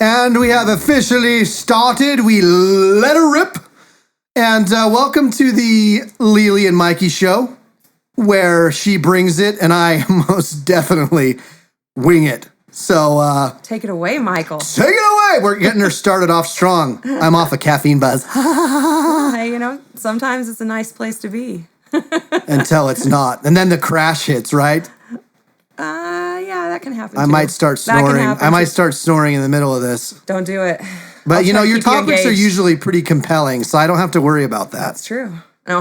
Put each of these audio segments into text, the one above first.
And we have officially started. We let her rip. And welcome to the Lele and Mikey show, where she brings it and I most definitely wing it. So take it away, Michael. Take it away. We're getting her started off strong. I'm off a caffeine buzz. Hey, sometimes it's a nice place to be. Until it's not. And then the crash hits, right? Yeah, that can happen. I might start snoring. I might start snoring in the middle of this. Don't do it. But your topics are usually pretty compelling, so I don't have to worry about that. That's true. No,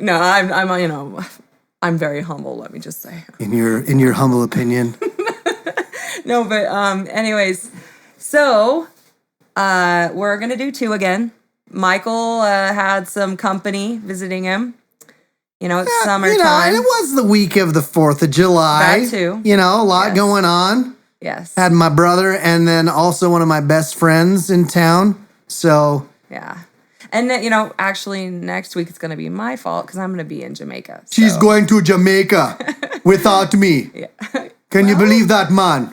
no, I'm very humble. Let me just say. In your humble opinion. No, but anyways, so we're gonna do 2 again. Michael had some company visiting him. It's summertime. It was the week of the 4th of July. That too. A lot going on. Yes. Had my brother and then also one of my best friends in town. So. Yeah. And then, actually next week it's going to be my fault because I'm going to be in Jamaica. So. She's going to Jamaica without me. Yeah. Can you believe that, man?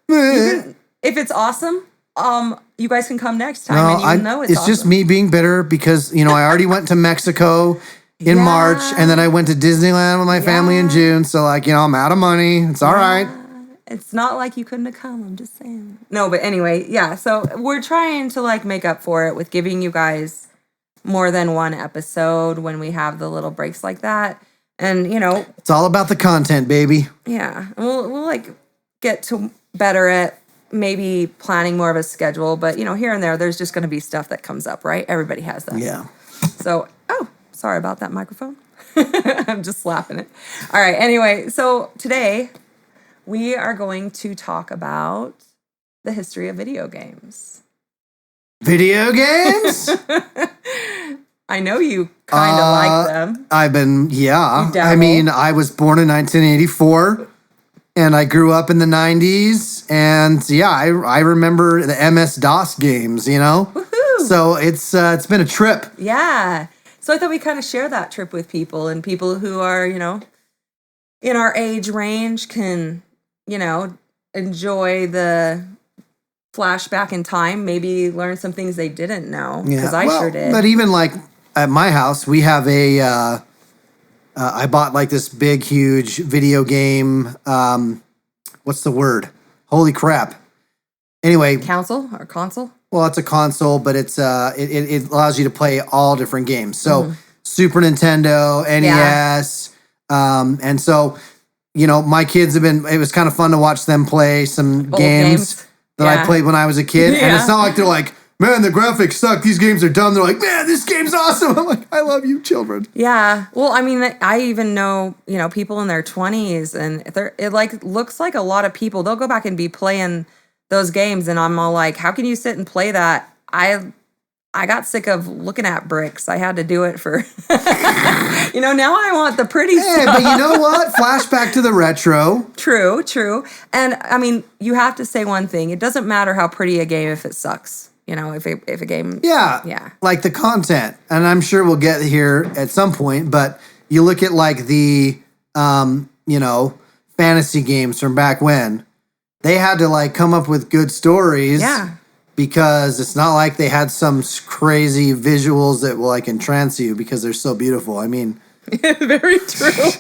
If it's awesome, you guys can come next time. And it's just me being bitter because, I already went to Mexico in March, and then I went to Disneyland with my family in June. So, I'm out of money. It's all right. It's not like you couldn't have come. I'm just saying. No, but anyway, yeah. So we're trying to make up for it with giving you guys more than one episode when we have the little breaks like that. And, it's all about the content, baby. Yeah. We'll get to better at maybe planning more of a schedule. But, here and there's just going to be stuff that comes up, right? Everybody has that. Yeah. So, sorry about that microphone. I'm just slapping it. All right. Anyway, so today we are going to talk about the history of video games. Video games? I know you kind of like them. I was born in 1984 and I grew up in the 90s. And I remember the MS-DOS games, Woohoo! So it's been a trip. Yeah. So I thought we kind of share that trip with people, and people who are, in our age range can, enjoy the flashback in time, maybe learn some things they didn't know, because I sure did. But even at my house, we have I bought this big, huge video game. What's the word? Holy crap. Anyway. Console? Well, it's a console, but it's it allows you to play all different games. So Super Nintendo, NES, and so my kids have been. It was kind of fun to watch them play some games that I played when I was a kid. And it's not like they're like, man, the graphics suck. These games are dumb. They're like, man, this game's awesome. I'm like, I love you, children. Yeah. Well, I even know people in their 20s, and it looks like a lot of people. They'll go back and be playing those games, and I'm all like, how can you sit and play that? I got sick of looking at bricks. I had to do it for now I want the pretty stuff. But you know what? Flashback to the retro. True. And you have to say one thing. It doesn't matter how pretty a game if it sucks. If a game like the content. And I'm sure we'll get here at some point, but you look at the fantasy games from back when. They had to come up with good stories. Yeah. Because it's not like they had some crazy visuals that will entrance you because they're so beautiful. Very true.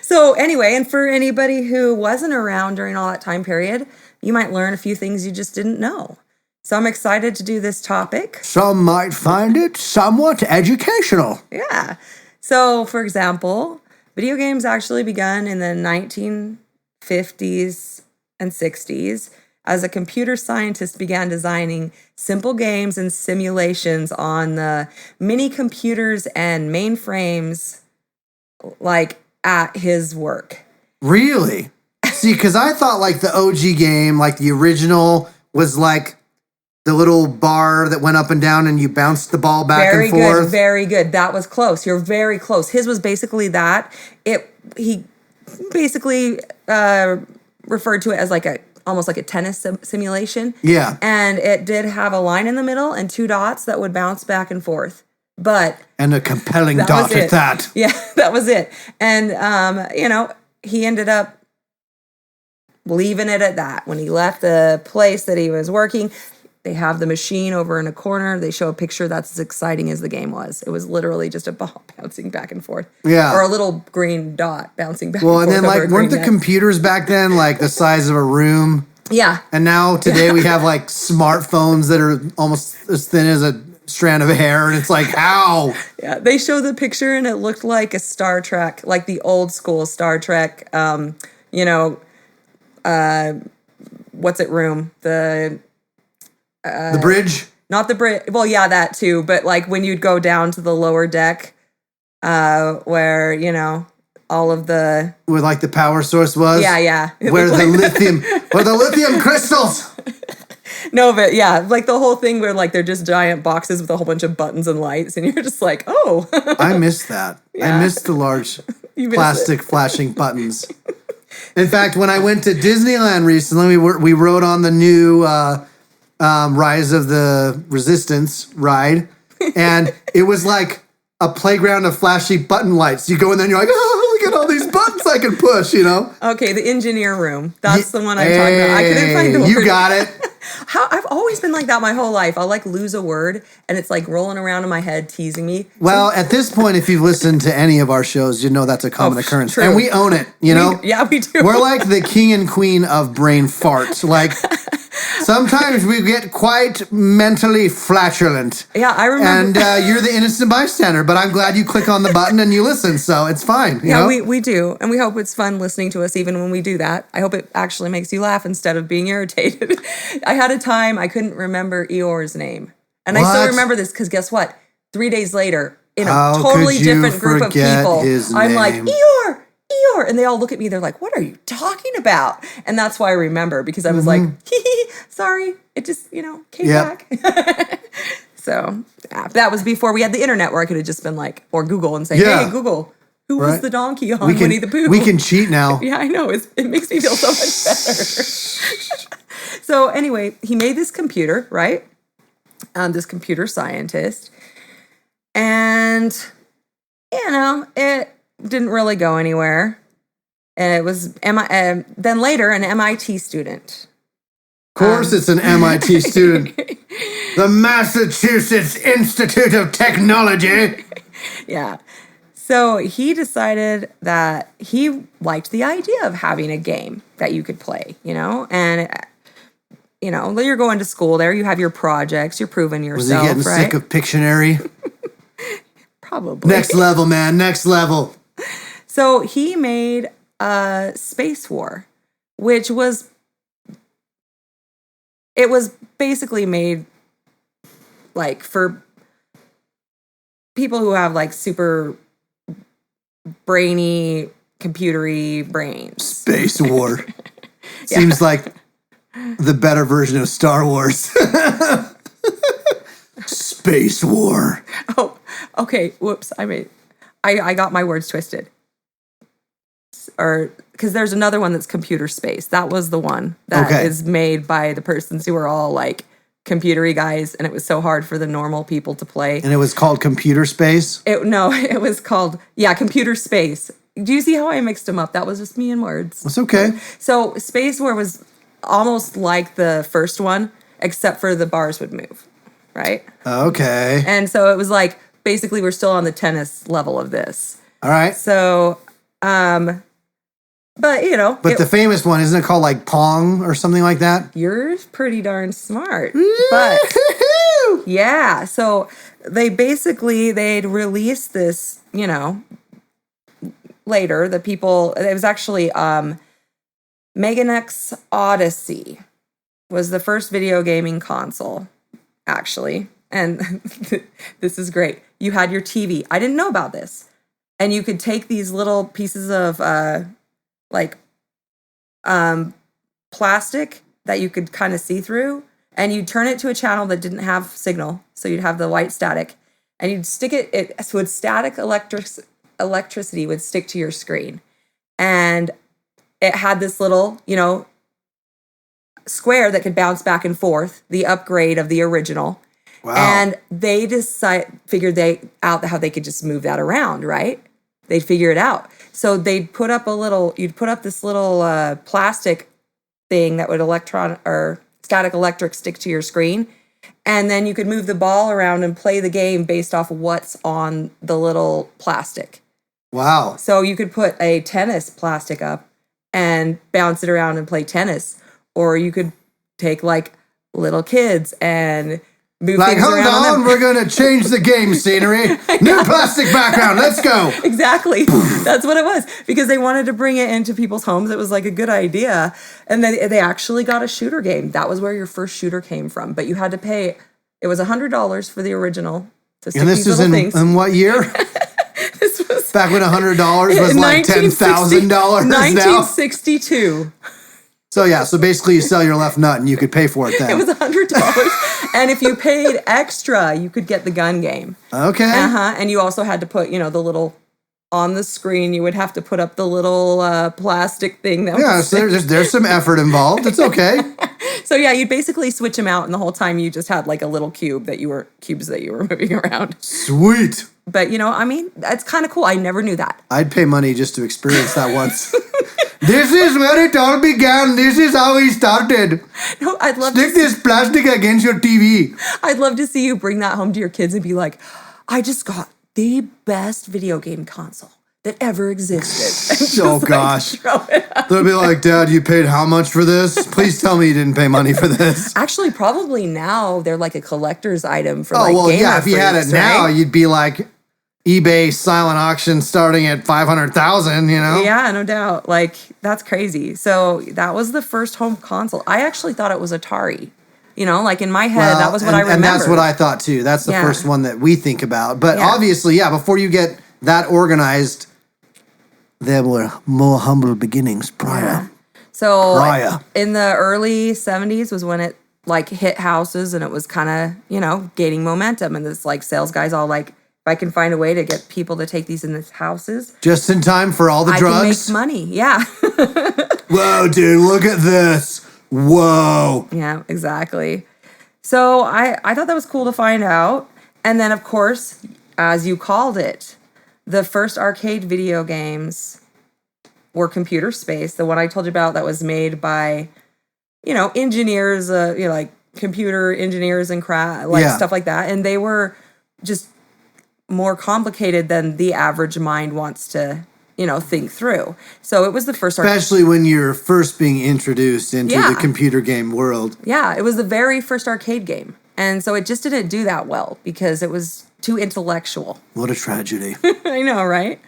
So anyway, and for anybody who wasn't around during all that time period, you might learn a few things you just didn't know. So I'm excited to do this topic. Some might find it somewhat educational. Yeah. So for example, video games actually begun in the 1950s and 60s as a computer scientist began designing simple games and simulations on the mini computers and mainframes at his work. Really? See, because I thought the OG game, the original, was the little bar that went up and down and you bounced the ball back and forth. Very good. That was close. You're very close. His was basically that. He basically referred to it as almost like a tennis simulation. Yeah. And it did have a line in the middle and 2 dots that would bounce back and forth. And a compelling dot at that. Yeah, that was it. And, he ended up leaving it at that. When he left the place that he was working, they have the machine over in a corner. They show a picture that's as exciting as the game was. It was literally just a ball bouncing back and forth. Yeah. Or a little green dot bouncing back and Well, forth. and then like, weren't the net. computers back then like the size of a room? Yeah. And now today we have like smartphones that are almost as thin as a strand of hair. And it's like, how? Yeah. They show the picture and it looked like a Star Trek, like the old school Star Trek, you know, what's it room? The bridge? Not the bridge. Well, yeah, that too. But like when you'd go down to the lower deck, where, you know, all of the Where like the power source was? Yeah. Where the lithium crystals. No, but yeah, like the whole thing where like they're just giant boxes with a whole bunch of buttons and lights, and you're just like, oh. I missed that. Yeah. I missed the large You missed plastic flashing buttons. In fact, when I went to Disneyland recently, we rode on the new Rise of the Resistance ride, and it was like a playground of flashy button lights. You go in there and you're like, oh, look at all these buttons I can push, you know? Okay, the engineer room. That's the one I'm talking about. I couldn't find the word. You got it. I've always been like that my whole life. I'll like lose a word and it's like rolling around in my head, teasing me. Well, at this point, if you've listened to any of our shows, you know that's a common occurrence. True. And we own it, you know? We do. We're like the king and queen of brain farts. Like, sometimes we get quite mentally flatulent. Yeah, I remember. And you're the innocent bystander, but I'm glad you click on the button and you listen, so it's fine. You know? We do. And we hope it's fun listening to us even when we do that. I hope it actually makes you laugh instead of being irritated. I had a time I couldn't remember Eeyore's name. And I still remember this because guess what? 3 days later, in a totally different group of people, I'm like, Eeyore! And they all look at me, they're like, what are you talking about? And that's why I remember, because I was like, sorry, it just, you know, came back. So that was before we had the internet where I could have just been like, or Google and say, hey, Google, who was the donkey on Winnie the Pooh? We can cheat now. Yeah, I know. It makes me feel so much better. So anyway, he made this computer, right? This computer scientist. And, you know, it didn't really go anywhere. And it was then later an MIT student. Of course, it's an MIT student. The Massachusetts Institute of Technology. Yeah. So he decided that he liked the idea of having a game that you could play, you know? And, you know, you're going to school there. You have your projects. You're proving yourself, right? Was he getting sick of Pictionary? Probably. Next level, man. Next level. So he made a Space War, which was... It was basically made, like, for people who have, like, super brainy, computery brains. Space War. Seems like the better version of Star Wars. Space War. Oh, okay. Whoops. I got my words twisted. Or because there's another one that's computer space. That was the one that is made by the persons who are all like computery guys, and it was so hard for the normal people to play. And it was called Computer Space? It was called, Computer Space. Do you see how I mixed them up? That was just me and words. It's okay. So Space War was almost like the first one, except for the bars would move, right? Okay. And so it was like, basically we're still on the tennis level of this. All right. So, but, you know. But the famous one, isn't it called like Pong or something like that? You're pretty darn smart. But, yeah. So they'd released this, you know, later. It was actually Meganex Odyssey was the first video gaming console, actually. And this is great. You had your TV. I didn't know about this. And you could take these little pieces of plastic that you could kind of see through, and you'd turn it to a channel that didn't have signal, so you'd have the white static, and you'd stick it so static electricity would stick to your screen, and it had this little, you know, square that could bounce back and forth, the upgrade of the original. Wow. And they figured out how they could just move that around, right? They'd figure it out. So you'd put up this little plastic thing that would static electric stick to your screen. And then you could move the ball around and play the game based off of what's on the little plastic. Wow. So you could put a tennis plastic up and bounce it around and play tennis. Or you could take like little kids and move things around. Like, hold on, we're going to change the game scenery. New plastic background, let's go. Exactly. That's what it was. Because they wanted to bring it into people's homes. It was like a good idea. And then they actually got a shooter game. That was where your first shooter came from. But you had to pay, it was $100 for the original. To stick and this is in what year? This was back when $100 was like $10,000 now. 1962. So yeah, so basically you sell your left nut and you could pay for it then. It was $100. And if you paid extra, you could get the gun game. Okay. And you also had to put, the little, on the screen, you would have to put up the little plastic thing. So there's some effort involved. It's okay. So yeah, you'd basically switch them out, and the whole time you just had like a little cubes that you were moving around. Sweet. But that's kind of cool. I never knew that. I'd pay money just to experience that once. This is where it all began. This is how we started. No, I'd love Stick this plastic against your TV. I'd love to see you bring that home to your kids and be like, I just got the best video game console that ever existed. Oh, gosh. They'll be like, Dad, you paid how much for this? Please tell me you didn't pay money for this. Actually, probably now they're like a collector's item for if you had it now, you'd be like eBay silent auction starting at $500,000, Yeah, no doubt. Like, that's crazy. So that was the first home console. I actually thought it was Atari. Like in my head, that was what I remember. And that's what I thought too. That's the first one that we think about. But obviously, before you get that organized, there were more humble beginnings prior. Yeah. So in the early 70s was when it like hit houses and it was kind of, gaining momentum. And this like sales guys all like, if I can find a way to get people to take these in these houses. Just in time for all the drugs? I can make money, yeah. Whoa, dude, look at this. Whoa. Yeah, exactly. So I thought that was cool to find out. And then, of course, as you called it, the first arcade video games were Computer Space. The one I told you about that was made by, engineers, like computer engineers and stuff like that. And they were just more complicated than the average mind wants to, think through. So it was the first especially when you're first being introduced into the computer game world. Yeah, it was the very first arcade game. And so it just didn't do that well because it was too intellectual. What a tragedy. I know, right?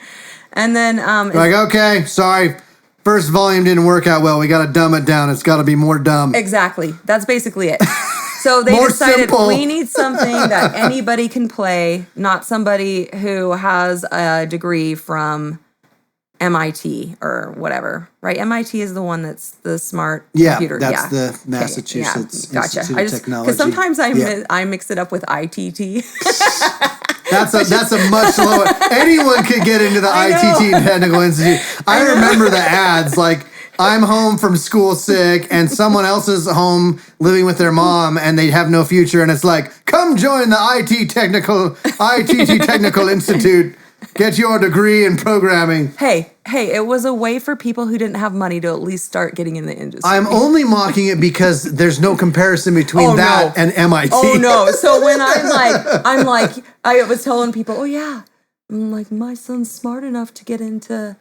And then okay, sorry. First volume didn't work out well. We got to dumb it down. It's got to be more dumb. Exactly. That's basically it. So they decided we need something that anybody can play, not somebody who has a degree from MIT or whatever, right? MIT is the one that's the smart computer. That's the Massachusetts Institute of Technology. Because sometimes I mix it up with ITT. That's a much lower. Anyone could get into the ITT Technical Institute. I remember the ads like, I'm home from school sick and someone else is home living with their mom and they have no future. And it's like, come join the ITT Technical Institute. Get your degree in programming. Hey, it was a way for people who didn't have money to at least start getting in the industry. I'm only mocking it because there's no comparison between and MIT. Oh, no. So when I was telling people, I'm like, my son's smart enough to get into,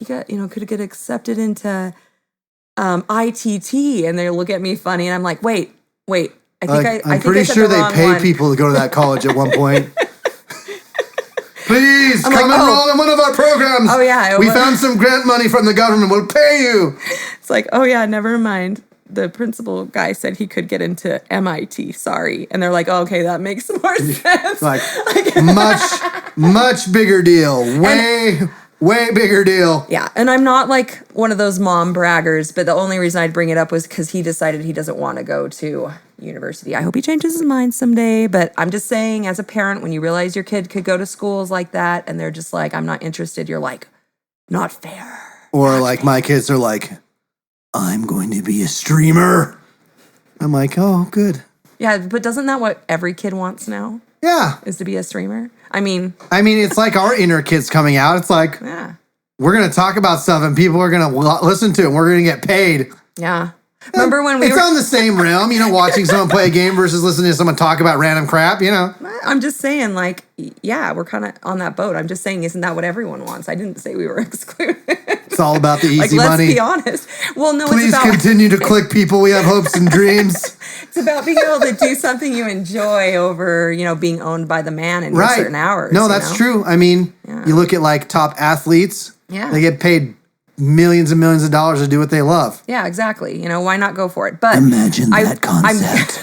could get accepted into ITT. And they look at me funny. And I'm like, wait. I'm pretty sure they pay people to go to that college at one point. Please come enroll in one of our programs. Oh, yeah. We found some grant money from the government. We'll pay you. It's like, oh, yeah, never mind. The principal guy said he could get into MIT. Sorry. And they're like, oh, okay, that makes more sense. Like, much bigger deal. Way bigger deal. Yeah. And I'm not like one of those mom braggers, but the only reason I'd bring it up was because he decided he doesn't want to go to university. I hope he changes his mind someday. But I'm just saying, as a parent, when you realize your kid could go to schools like that and they're just like, I'm not interested, you're like, not fair. Or like my kids are like, I'm going to be a streamer. I'm like, oh, good. Yeah, but doesn't that what every kid wants now? Yeah. Is to be a streamer? I mean, it's like our inner kids coming out. It's like, we're going to talk about stuff and people are going to listen to it and we're going to get paid. Yeah. Remember when it's on the same realm, watching someone play a game versus listening to someone talk about random crap, I'm just saying, like, yeah, we're kind of on that boat. I'm just saying, isn't that what everyone wants? I didn't say we were excluded. It's all about the easy money. Let's be honest. Well, no, Please it's about... continue to click people. We have hopes and dreams. It's about being able to do something you enjoy over, being owned by the man in certain hours. No, that's true. I mean, you look at like top athletes. Yeah. They get paid millions and millions of dollars to do what they love. Yeah, exactly. Why not go for it? But imagine that concept.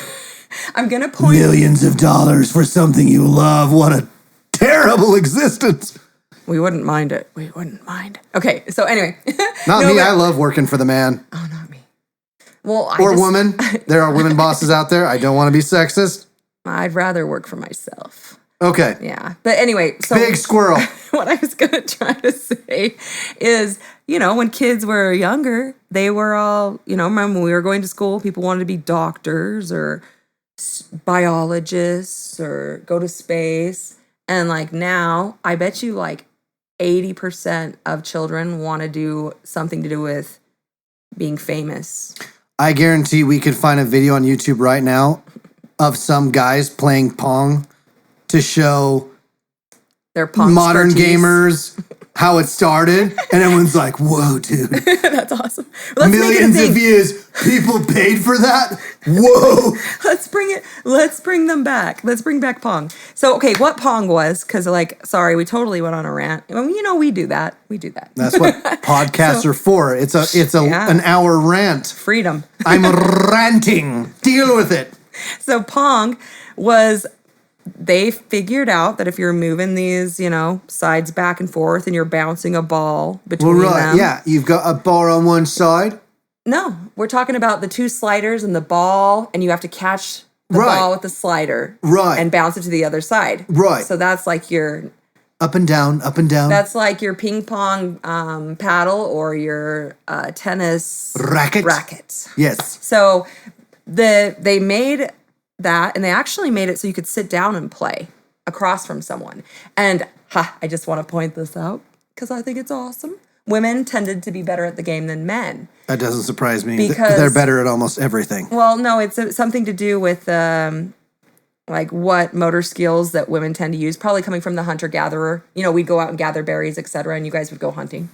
I'm going to point... Millions of dollars for something you love. What a terrible existence. We wouldn't mind it. We wouldn't mind. Okay, so anyway. Not me. I love working for the man. Oh, not me. Well, woman. There are women bosses out there. I don't want to be sexist. I'd rather work for myself. Okay. Yeah. But anyway. So big squirrel. What I was going to try to say is, when kids were younger, they were all, remember when we were going to school, people wanted to be doctors or biologists or go to space. And like now, I bet you like 80% of children want to do something to do with being famous. I guarantee we could find a video on YouTube right now of some guys playing Pong to show their Pong modern expertise. Gamers how it started. And everyone's like, whoa, dude. That's awesome. Let's Millions of views. People paid for that? Whoa. Let's bring them back. Let's bring back Pong. So, okay, what Pong was, because sorry, we totally went on a rant. We do that. That's what podcasts are for. It's an hour rant. Freedom. I'm ranting. Deal with it. So Pong was... They figured out that if you're moving these, sides back and forth and you're bouncing a ball between them. Yeah, you've got a bar on one side. No, we're talking about the two sliders and the ball, and you have to catch the ball with the slider. Right. And bounce it to the other side. Right. So that's like your... Up and down, up and down. That's like your ping pong paddle or your tennis... Racket. Yes. So they made... that, and they actually made it so you could sit down and play across from someone. And I just want to point this out because I think it's awesome. Women tended to be better at the game than men. That doesn't surprise me. Because they're better at almost everything. Well, no, it's something to do with like what motor skills that women tend to use, probably coming from the hunter-gatherer. We'd go out and gather berries, etc., and you guys would go hunting.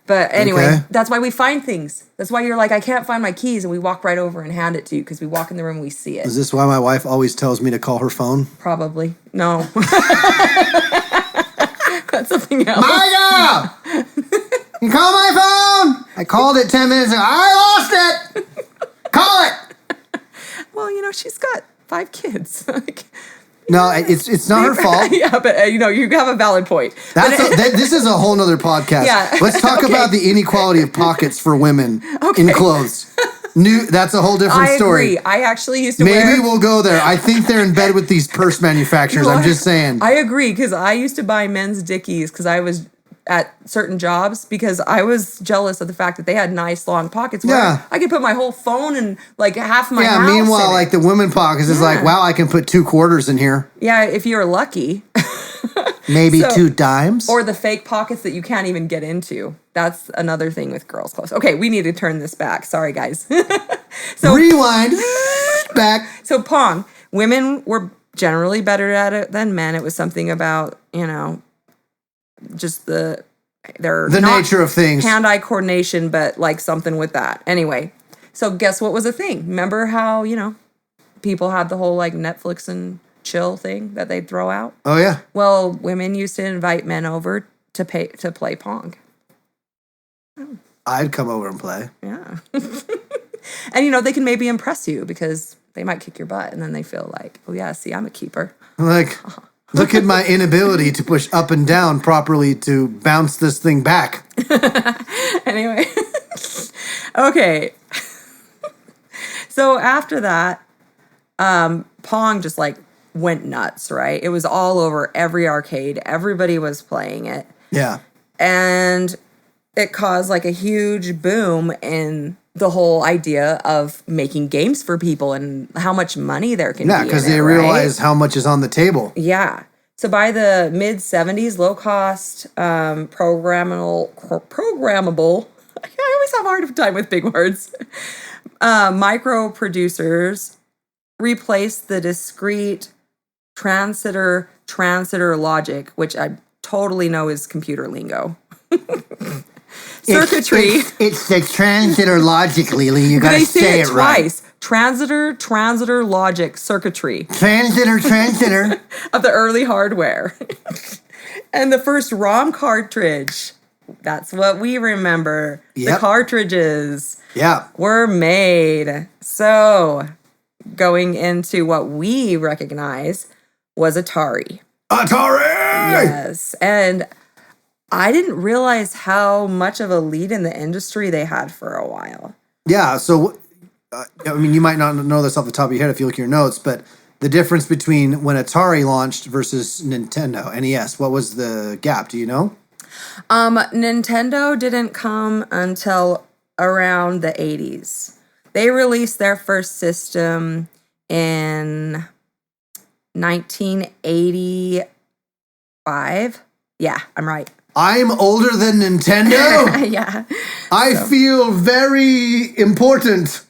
But anyway, That's why we find things. That's why you're like, I can't find my keys, and we walk right over and hand it to you because we walk in the room and we see it. Is this why my wife always tells me to call her phone? Probably. No. That's something else. Micah! You call my phone? I called it 10 minutes ago. I lost it! Call it! Well, she's got 5 kids. No, it's not her fault. Yeah, but you have a valid point. This is a whole nother podcast. Yeah. Let's talk about the inequality of pockets for women in clothes. That's a whole different story. I agree. I actually used to Maybe we'll go there. I think they're in bed with these purse manufacturers. I'm just saying. I agree because I used to buy men's Dickies because I was at certain jobs because I was jealous of the fact that they had nice long pockets where I could put my whole phone and like half my house meanwhile, in like the women pockets is like, wow, I can put 2 quarters in here. Yeah, if you're lucky. Maybe 2 dimes. Or the fake pockets that you can't even get into. That's another thing with girls' clothes. Okay, we need to turn this back. Sorry, guys. So rewind. Back. So Pong. Women were generally better at it than men. It was something about, just the nature of things. Hand-eye coordination, but like something with that. Anyway, so guess what was a thing? Remember how, people had the whole like Netflix and chill thing that they'd throw out? Oh, yeah. Well, women used to invite men over to play Pong. I'd come over and play. Yeah. And, they can maybe impress you because they might kick your butt and then they feel like, oh, yeah, see, I'm a keeper. Like... Look at my inability to push up and down properly to bounce this thing back. Anyway. Okay. So after that, Pong just like went nuts, right? It was all over every arcade. Everybody was playing it. Yeah. And it caused like a huge boom in the whole idea of making games for people and how much money there can be. Yeah, because they realize how much is on the table. Yeah. So by the mid 70s, low cost, programmable I always have a hard time with big words. Micro producers replaced the discrete transitor logic, which I totally know is computer lingo. Circuitry. It's the transitor logic, Lele. You got to say it twice. right. Transitor logic circuitry. Transitor. Of the early hardware. And the first ROM cartridge. That's what we remember. Yep. The cartridges Yeah. were made. So, going into what we recognize was Atari. Atari! Yes. And I didn't realize how much of a lead in the industry they had for a while. Yeah, so, I mean, you might not know this off the top of your head if you look at your notes, but the difference between when Atari launched versus Nintendo, NES, what was the gap? Do you know? Nintendo didn't come until around the 80s. They released their first system in 1985. Yeah, I'm right. I'm older than Nintendo? Yeah. I feel very important.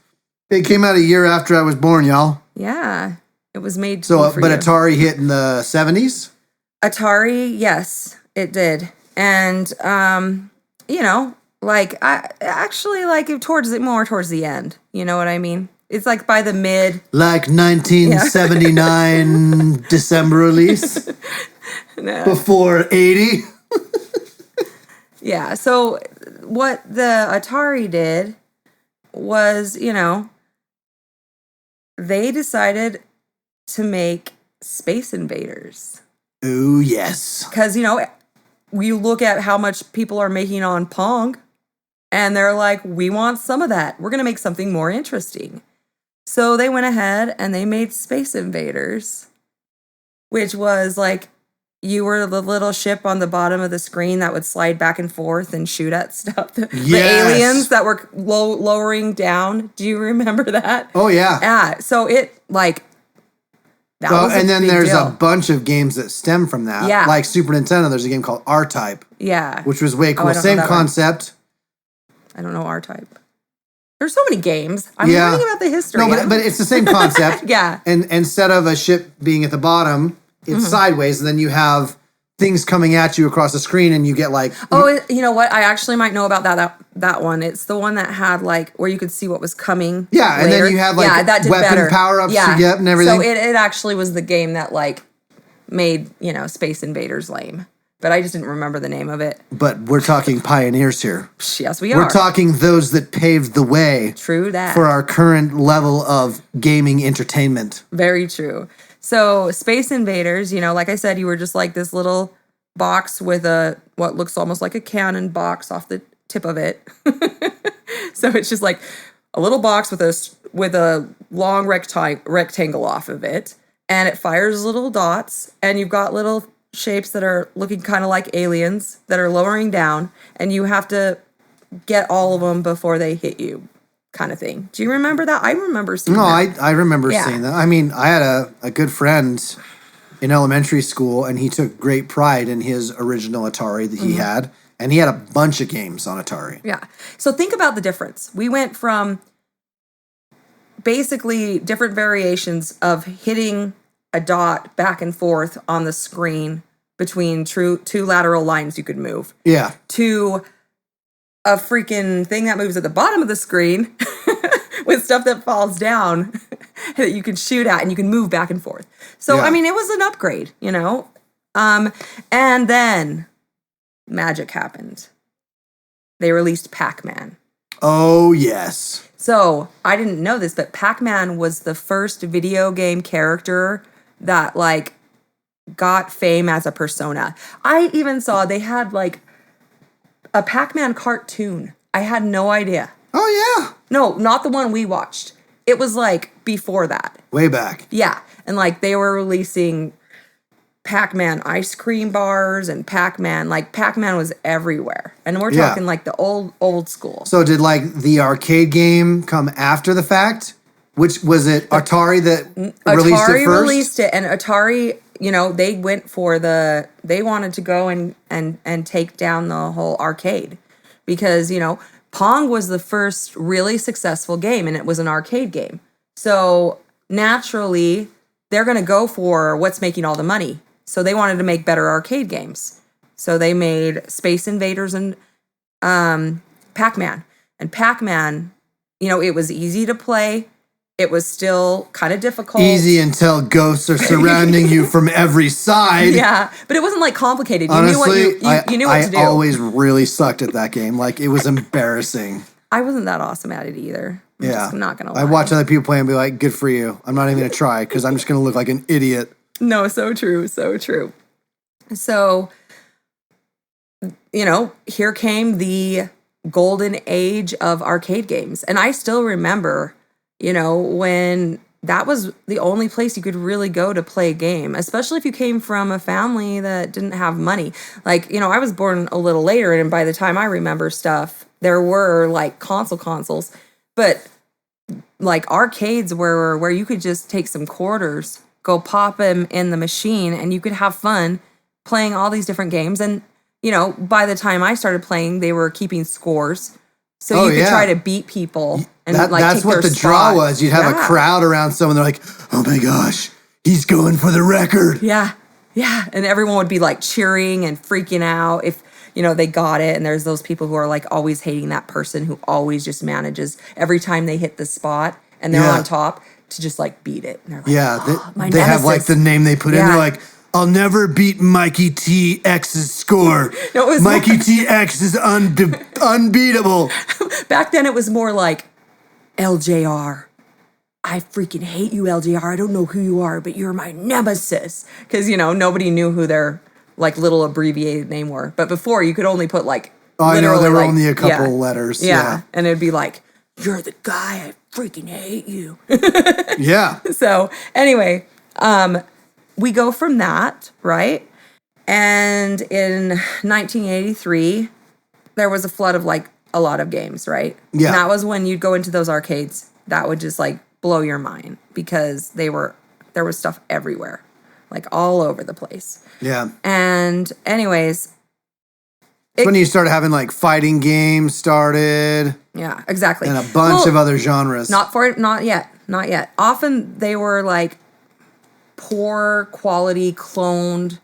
It came out a year after I was born, y'all. Yeah. It was made So, for but you. Atari hit in the 70s? Atari, yes, it did. And, you know, like, I actually like it towards the end. You know what I mean? It's like by the mid. Like 1979 December release? No. Before 80? Yeah. So what the Atari did was, you know, they decided to make Space Invaders. Oh, yes. Because, you know, we look at how much people are making on Pong, and they're like, we want some of that. We're going to make something more interesting. So they went ahead and they made Space Invaders, which was like, you were the little ship on the bottom of the screen that would slide back and forth and shoot at stuff. The aliens that were lowering down. Do you remember that? Oh, yeah. Yeah. So it, like, that was and then big there's deal. a bunch of games that stem from that. Yeah. Like Super Nintendo, there's a game called R-Type. Yeah. Which was way cool. I don't Same know that one. concept. I don't know R-Type. There's so many games. I'm learning about the history. No, but it's the same concept. Yeah. And instead of a ship being at the bottom, it's sideways, and then you have things coming at you across the screen, and you get like... Oh, you know what? I actually might know about that one. It's the one that had like where you could see what was coming. Yeah, later. and then you have like that did weapon better. power-ups you get and everything. So it actually was the game that like made, you know, Space Invaders lame. But I just didn't remember the name of it. But we're talking pioneers here. Yes, we are. We're talking those that paved the way. True that. For our current level of gaming entertainment. Very true. So Space Invaders, you know, like I said, you were just like this little box with what looks almost like a cannon box off the tip of it. So it's just like a little box with a long rectangle off of it, and it fires little dots, and you've got little shapes that are looking kind of like aliens that are lowering down, and you have to get all of them before they hit you, kind of thing. Do you remember that? I remember seeing that. I remember seeing that. I mean, I had a good friend in elementary school, and he took great pride in his original Atari that he had, and he had a bunch of games on Atari. Yeah. So think about the difference. We went from basically different variations of hitting a dot back and forth on the screen between two lateral lines you could move. Yeah. To a freaking thing that moves at the bottom of the screen with stuff that falls down that you can shoot at and you can move back and forth. So, Yeah. I mean, it was an upgrade, you know? And then magic happened. They released Pac-Man. Oh, yes. So, I didn't know this, but Pac-Man was the first video game character that, like, got fame as a persona. I even saw they had, like, a Pac-Man cartoon. I had no idea. Oh, yeah. No, not the one we watched. It was, like, before that. Way back. Yeah. And, like, they were releasing Pac-Man ice cream bars and Pac-Man. Like, Pac-Man was everywhere. And we're talking, like, the old school. So did, like, the arcade game come after the fact? Which was it Atari that released it Atari first? released it, and Atari, you know, they went for they wanted to go and take down the whole arcade because, you know, Pong was the first really successful game, and it was an arcade game. So naturally, they're going to go for what's making all the money. So they wanted to make better arcade games. So they made Space Invaders and Pac-Man. And Pac-Man, it was easy to play. It was still kind of difficult. Easy until ghosts are surrounding you from every side. Yeah, but it wasn't like complicated. You Honestly, knew you knew what to do. I always really sucked at that game. Like, it was embarrassing. I wasn't that awesome at it either. I'm just not going to lie. I watch other people play and be like, good for you. I'm not even going to try because I'm just going to look like an idiot. No, so true, so true. So, here came the golden age of arcade games. And I still remember, when that was the only place you could really go to play a game, especially if you came from a family that didn't have money. Like, I was born a little later, and by the time I remember stuff, there were like consoles, but like arcades where you could just take some quarters, go pop them in the machine, and you could have fun playing all these different games. And, by the time I started playing, they were keeping scores. So you could try to beat people and that's take what their the draw spot. was. You'd have a crowd around someone. They're like, oh my gosh, he's going for the record. Yeah. Yeah. And everyone would be like cheering and freaking out if, they got it. And there's those people who are like always hating that person who always just manages every time they hit the spot and they're on top to just like beat it. And they're like, they have like the name they put in. They're like, I'll never beat Mikey TX's score. No, it was Mikey TX is unbeatable. Back then it was more like, LJR. I freaking hate you, LJR. I don't know who you are, but you're my nemesis. Because, nobody knew who their like little abbreviated name were. But before, you could only put like, I know, there were only a couple letters. Yeah. And it'd be like, you're the guy, I freaking hate you. Yeah. So anyway, we go from that, right? And in 1983, there was a flood of like a lot of games, right? Yeah. And that was when you'd go into those arcades. That would just like blow your mind because there was stuff everywhere, like all over the place. Yeah. And anyways, when you started having like fighting games started. Yeah, exactly. And a bunch of other genres. Not yet. Often they were like poor quality cloned,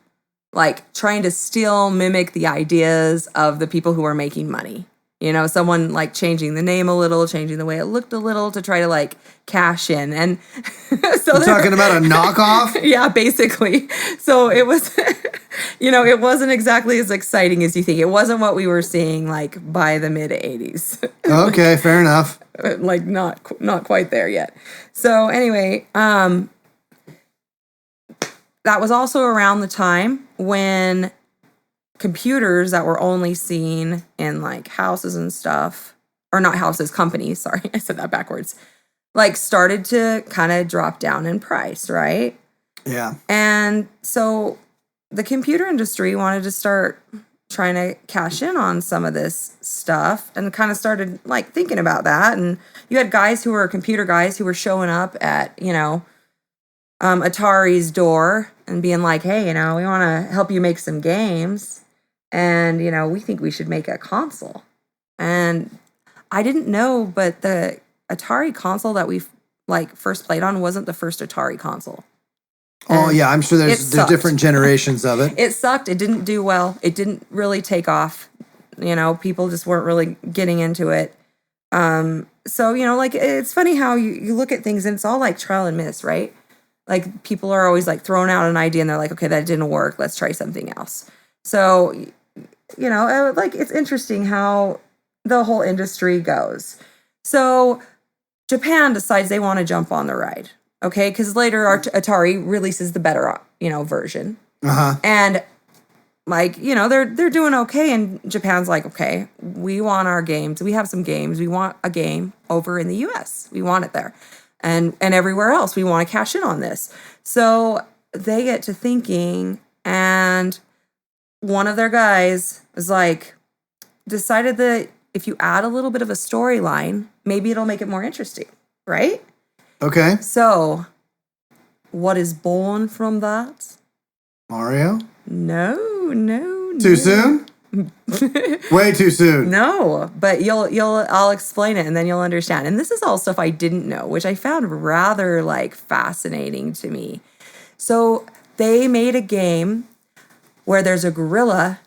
like trying to still mimic the ideas of the people who were making money. Someone like changing the name a little, changing the way it looked a little to try to like cash in. And so you're talking about a knockoff? Yeah, basically. So it was, it wasn't exactly as exciting as you think. It wasn't what we were seeing like by the mid 80s. Okay, fair enough. Like not quite there yet. So anyway, that was also around the time when computers that were only seen in like houses and stuff, or not houses, companies, sorry, I said that backwards, like started to kind of drop down in price, right? Yeah. And so the computer industry wanted to start trying to cash in on some of this stuff and kind of started like thinking about that. And you had guys who were computer guys who were showing up at, Atari's door and being like, hey, we want to help you make some games. And, we think we should make a console. And I didn't know, but the Atari console that we like first played on wasn't the first Atari console. Oh, yeah. I'm sure there's different generations of it. It sucked. It didn't do well. It didn't really take off. People just weren't really getting into it. So, like, it's funny how you look at things and it's all like trial and miss, right? Like people are always like throwing out an idea and they're like, okay, that didn't work. Let's try something else. So, like it's interesting how the whole industry goes. So Japan decides they want to jump on the ride. Okay. Cause later Atari releases the better, version. Uh-huh. And like, they're doing okay. And Japan's like, okay, we want our games. We have some games. We want a game over in the US. We want it there. And everywhere else, we want to cash in on this. So they get to thinking, and one of their guys was like, decided that if you add a little bit of a storyline, maybe it'll make it more interesting, right? Okay. So what is born from that? Mario? No. Too soon? Way too soon. No, but I'll explain it and then you'll understand. And this is all stuff I didn't know, which I found rather like fascinating to me. So they made a game where there's a gorilla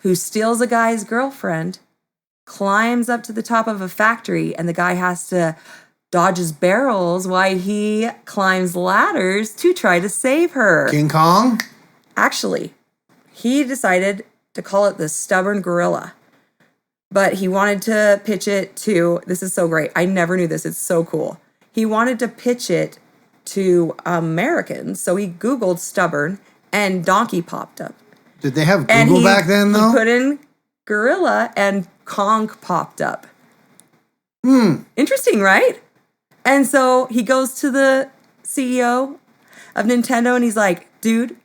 who steals a guy's girlfriend, climbs up to the top of a factory, and the guy has to dodge his barrels while he climbs ladders to try to save her. King Kong? Actually, he decided to call it the Stubborn Gorilla. But he wanted to pitch it to, this is so great. I never knew this. It's so cool. He wanted to pitch it to Americans. So he Googled stubborn and donkey popped up. Did they have Google back then, though? He put in gorilla and Kong popped up. Interesting, right? And so he goes to the CEO of Nintendo and he's like, dude,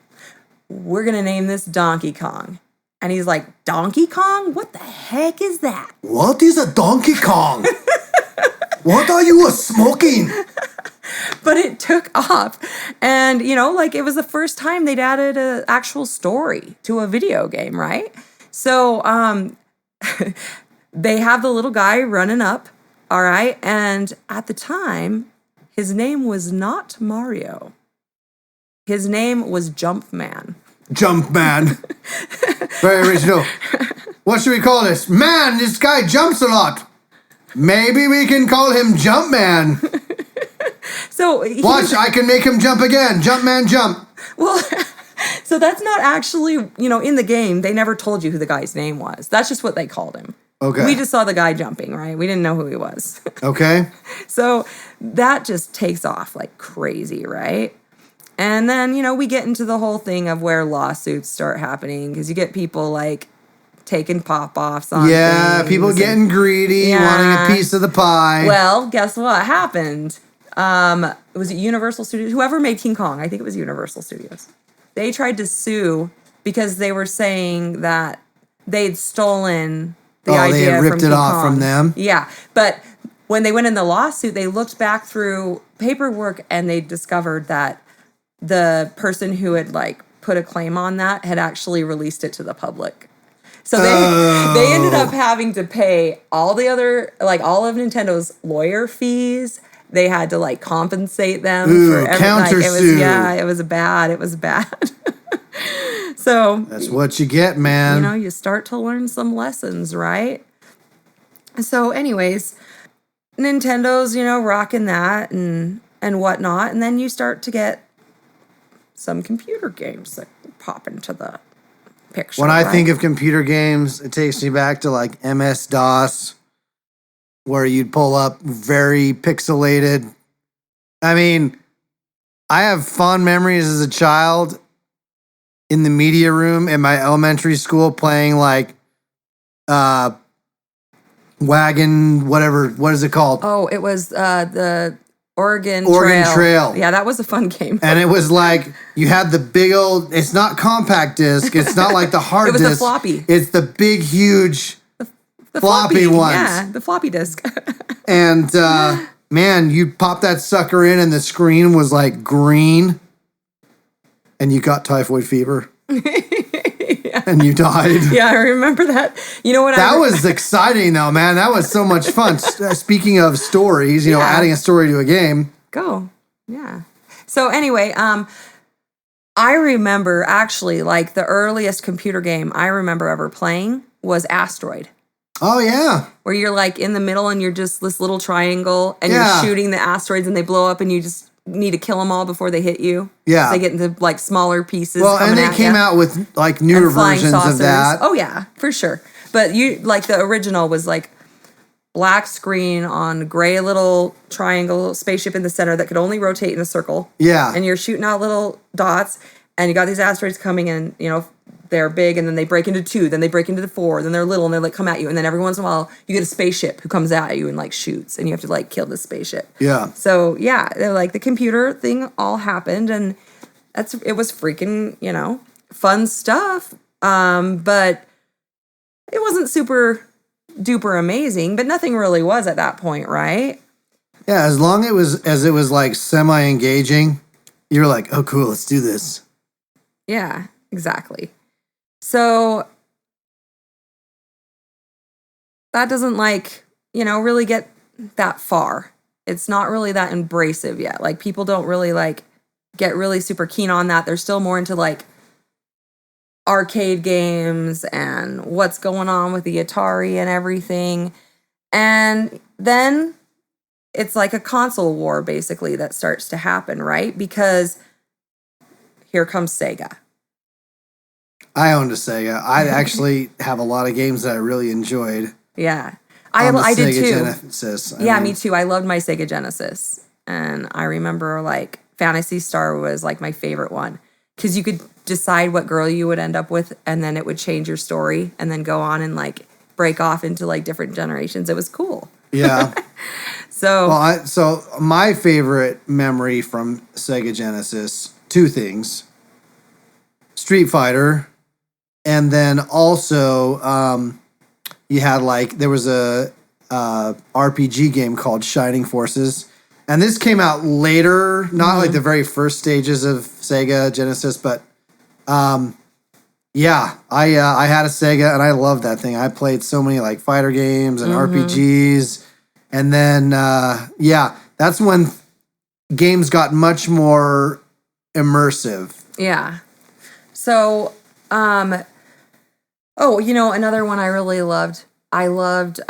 we're going to name this Donkey Kong. And he's like, Donkey Kong? What the heck is that? What is a Donkey Kong? What are you smoking? But it took off. And, you know, like it was the first time they'd added an actual story to a video game, right? So they have the little guy running up, all right? And at the time, his name was not Mario. His name was Jumpman. Jumpman. Very original. What should we call this? Man, this guy jumps a lot. Maybe we can call him Jumpman. So watch, I can make him jump again. Jumpman, jump. Well, so that's not actually, you know, in the game, they never told you who the guy's name was. That's just what they called him. Okay. We just saw the guy jumping, right? We didn't know who he was. Okay. So that just takes off like crazy, right? And then, you know, we get into the whole thing of where lawsuits start happening because you get people like taking pop-offs on things people getting greedy, wanting a piece of the pie. Well, guess what happened? Was it Universal Studios? Whoever made King Kong, I think it was Universal Studios. They tried to sue because they were saying that they'd stolen the idea they had ripped from it King off Kong. from them? Yeah, but when they went in the lawsuit, they looked back through paperwork and they discovered that the person who had like put a claim on that had actually released it to the public. So they ended up having to pay all the other, like all of Nintendo's lawyer fees. They had to like compensate them for everything. Like, it was bad. So that's what you get, man. You know, you start to learn some lessons, right? So anyways, Nintendo's, you know, rocking that and whatnot. And then you start to get some computer games that pop into the picture. When I think of computer games, it takes me back to like MS-DOS, where you'd pull up very pixelated. I mean, I have fond memories as a child in the media room in my elementary school playing like Wagon, whatever. What is it called? Oh, it was the Oregon Trail. Yeah, that was a fun game. And it was like, you had the big old, it's not compact disc. It's not like the hard disc. It was the floppy. It's the big, huge the floppy ones. Yeah, the floppy disk. And man, you pop that sucker in and the screen was like green. And you got typhoid fever. Yeah. And you died. Yeah, I remember that. You know what? That was exciting, though, man. That was so much fun. Speaking of stories, you know, adding a story to a game. Go. Yeah. So anyway, I remember actually like the earliest computer game I remember ever playing was Asteroid. Oh, yeah. Where you're like in the middle and you're just this little triangle and you're shooting the asteroids and they blow up and you just need to kill them all before they hit you. Yeah. They get into like smaller pieces. Well, and they came out with like newer versions of that. Oh yeah, for sure. But you like the original was like black screen on gray little triangle spaceship in the center that could only rotate in a circle. Yeah. And you're shooting out little dots and you got these asteroids coming in, you know, they're big and then they break into 2, then they break into 4, then they're little and they like come at you. And then every once in a while you get a spaceship who comes at you and like shoots and you have to like kill the spaceship. Yeah. So yeah, they're like the computer thing all happened and it was freaking, you know, fun stuff. But it wasn't super duper amazing, but nothing really was at that point, right? Yeah, as long as it was like semi-engaging, you're like, oh cool, let's do this. Yeah, exactly. So that doesn't like, really get that far. It's not really that embracive yet. Like people don't really like get really super keen on that. They're still more into like arcade games and what's going on with the Atari and everything. And then it's like a console war basically that starts to happen, right? Because here comes Sega. I owned a Sega. I actually have a lot of games that I really enjoyed. Yeah. I did too. Genesis. Me too. I loved my Sega Genesis. And I remember like Phantasy Star was like my favorite one because you could decide what girl you would end up with and then it would change your story and then go on and like break off into like different generations. It was cool. Yeah. So my favorite memory from Sega Genesis, two things. Street Fighter, and then also you had like there was a RPG game called Shining Forces. And this came out later, not like the very first stages of Sega Genesis, but yeah, I had a Sega and I loved that thing. I played so many like fighter games and RPGs, and then that's when games got much more immersive. Yeah. So, another one I really loved. I loved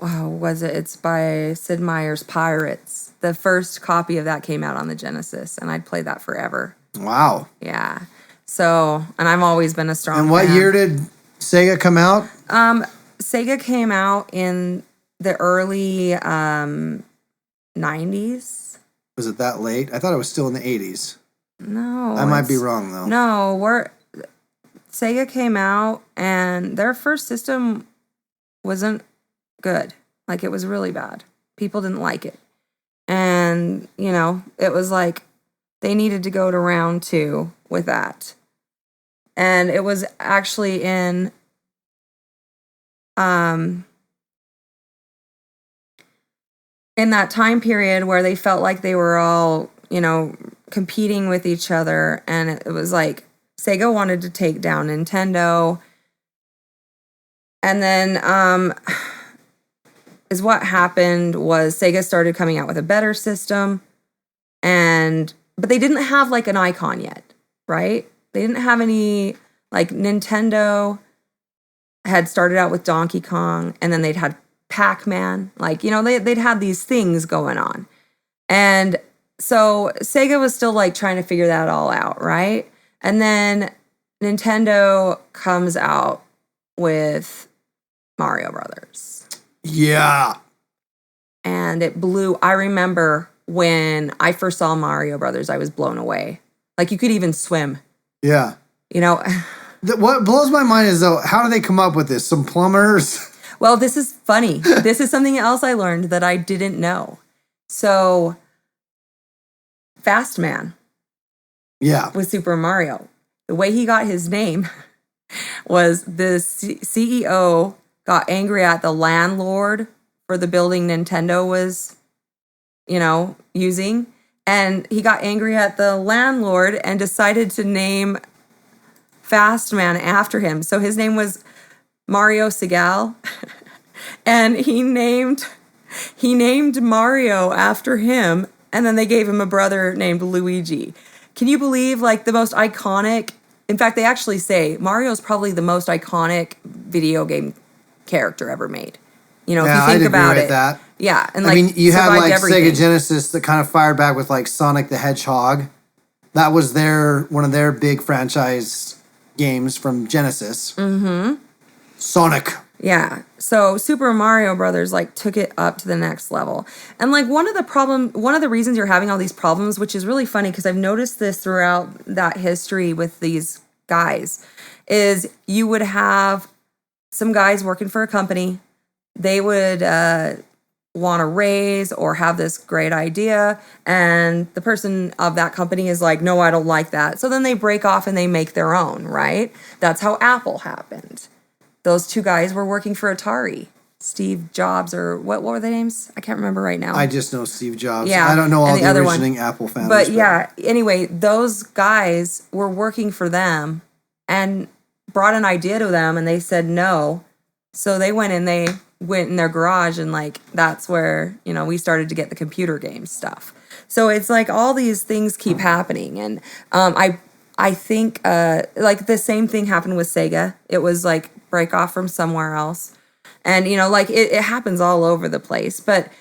was it? It's by Sid Meier's Pirates. The first copy of that came out on the Genesis, and I'd play that forever. Wow. Yeah. So, and I've always been a strong And what fan. year did Sega come out? Sega came out in the early 90s. Was it that late? I thought it was still in the 80s. No. I might be wrong, though. No, Sega came out, and their first system wasn't good. Like, it was really bad. People didn't like it. And, it was like they needed to go to round 2 with that. And it was actually in that time period where they felt like they were all, competing with each other. And it was like Sega wanted to take down Nintendo. And then is what happened was Sega started coming out with a better system. But they didn't have like an icon yet, right? They didn't have any, like Nintendo had started out with Donkey Kong, and then they'd had Pac-Man. Like, they'd had these things going on. And so Sega was still like trying to figure that all out, right? And then Nintendo comes out with Mario Brothers. Yeah. And it blew. I remember when I first saw Mario Brothers, I was blown away. Like, you could even swim. Yeah. What blows my mind is, though, how do they come up with this? Some plumbers? Well, this is funny. This is something else I learned that I didn't know. So, Fast Man. Yeah. With Super Mario. The way he got his name was the CEO got angry at the landlord for the building Nintendo was, using. And he got angry at the landlord and decided to name Fast Man after him. So his name was Mario Segal. And he named Mario after him. And then they gave him a brother named Luigi. Can you believe, like, the most iconic... In fact, they actually say Mario's probably the most iconic video game character ever made. If you think about it. That. Yeah. And you had like everything. Sega Genesis that kind of fired back with like Sonic the Hedgehog. That was one of their big franchise games from Genesis. Mm-hmm. Sonic. Yeah. So Super Mario Brothers like took it up to the next level. And like one of the reasons you're having all these problems, which is really funny because I've noticed this throughout that history with these guys, is you would have some guys working for a company. They would want to raise or have this great idea, and the person of that company is like, no, I don't like that. So then they break off and they make their own, right? That's how Apple happened. Those two guys were working for Atari. Steve Jobs, or what were their names? I can't remember right now. I just know Steve Jobs. Yeah, I don't know all the the other originating Apple founders. But yeah, anyway, those guys were working for them and brought an idea to them, and they said no. So they went in their garage, and like that's where, you know, we started to get the computer game stuff. So it's like all these things keep happening. And I think like the same thing happened with Sega. It was like break off from somewhere else. And, you know, like it happens all over the place. But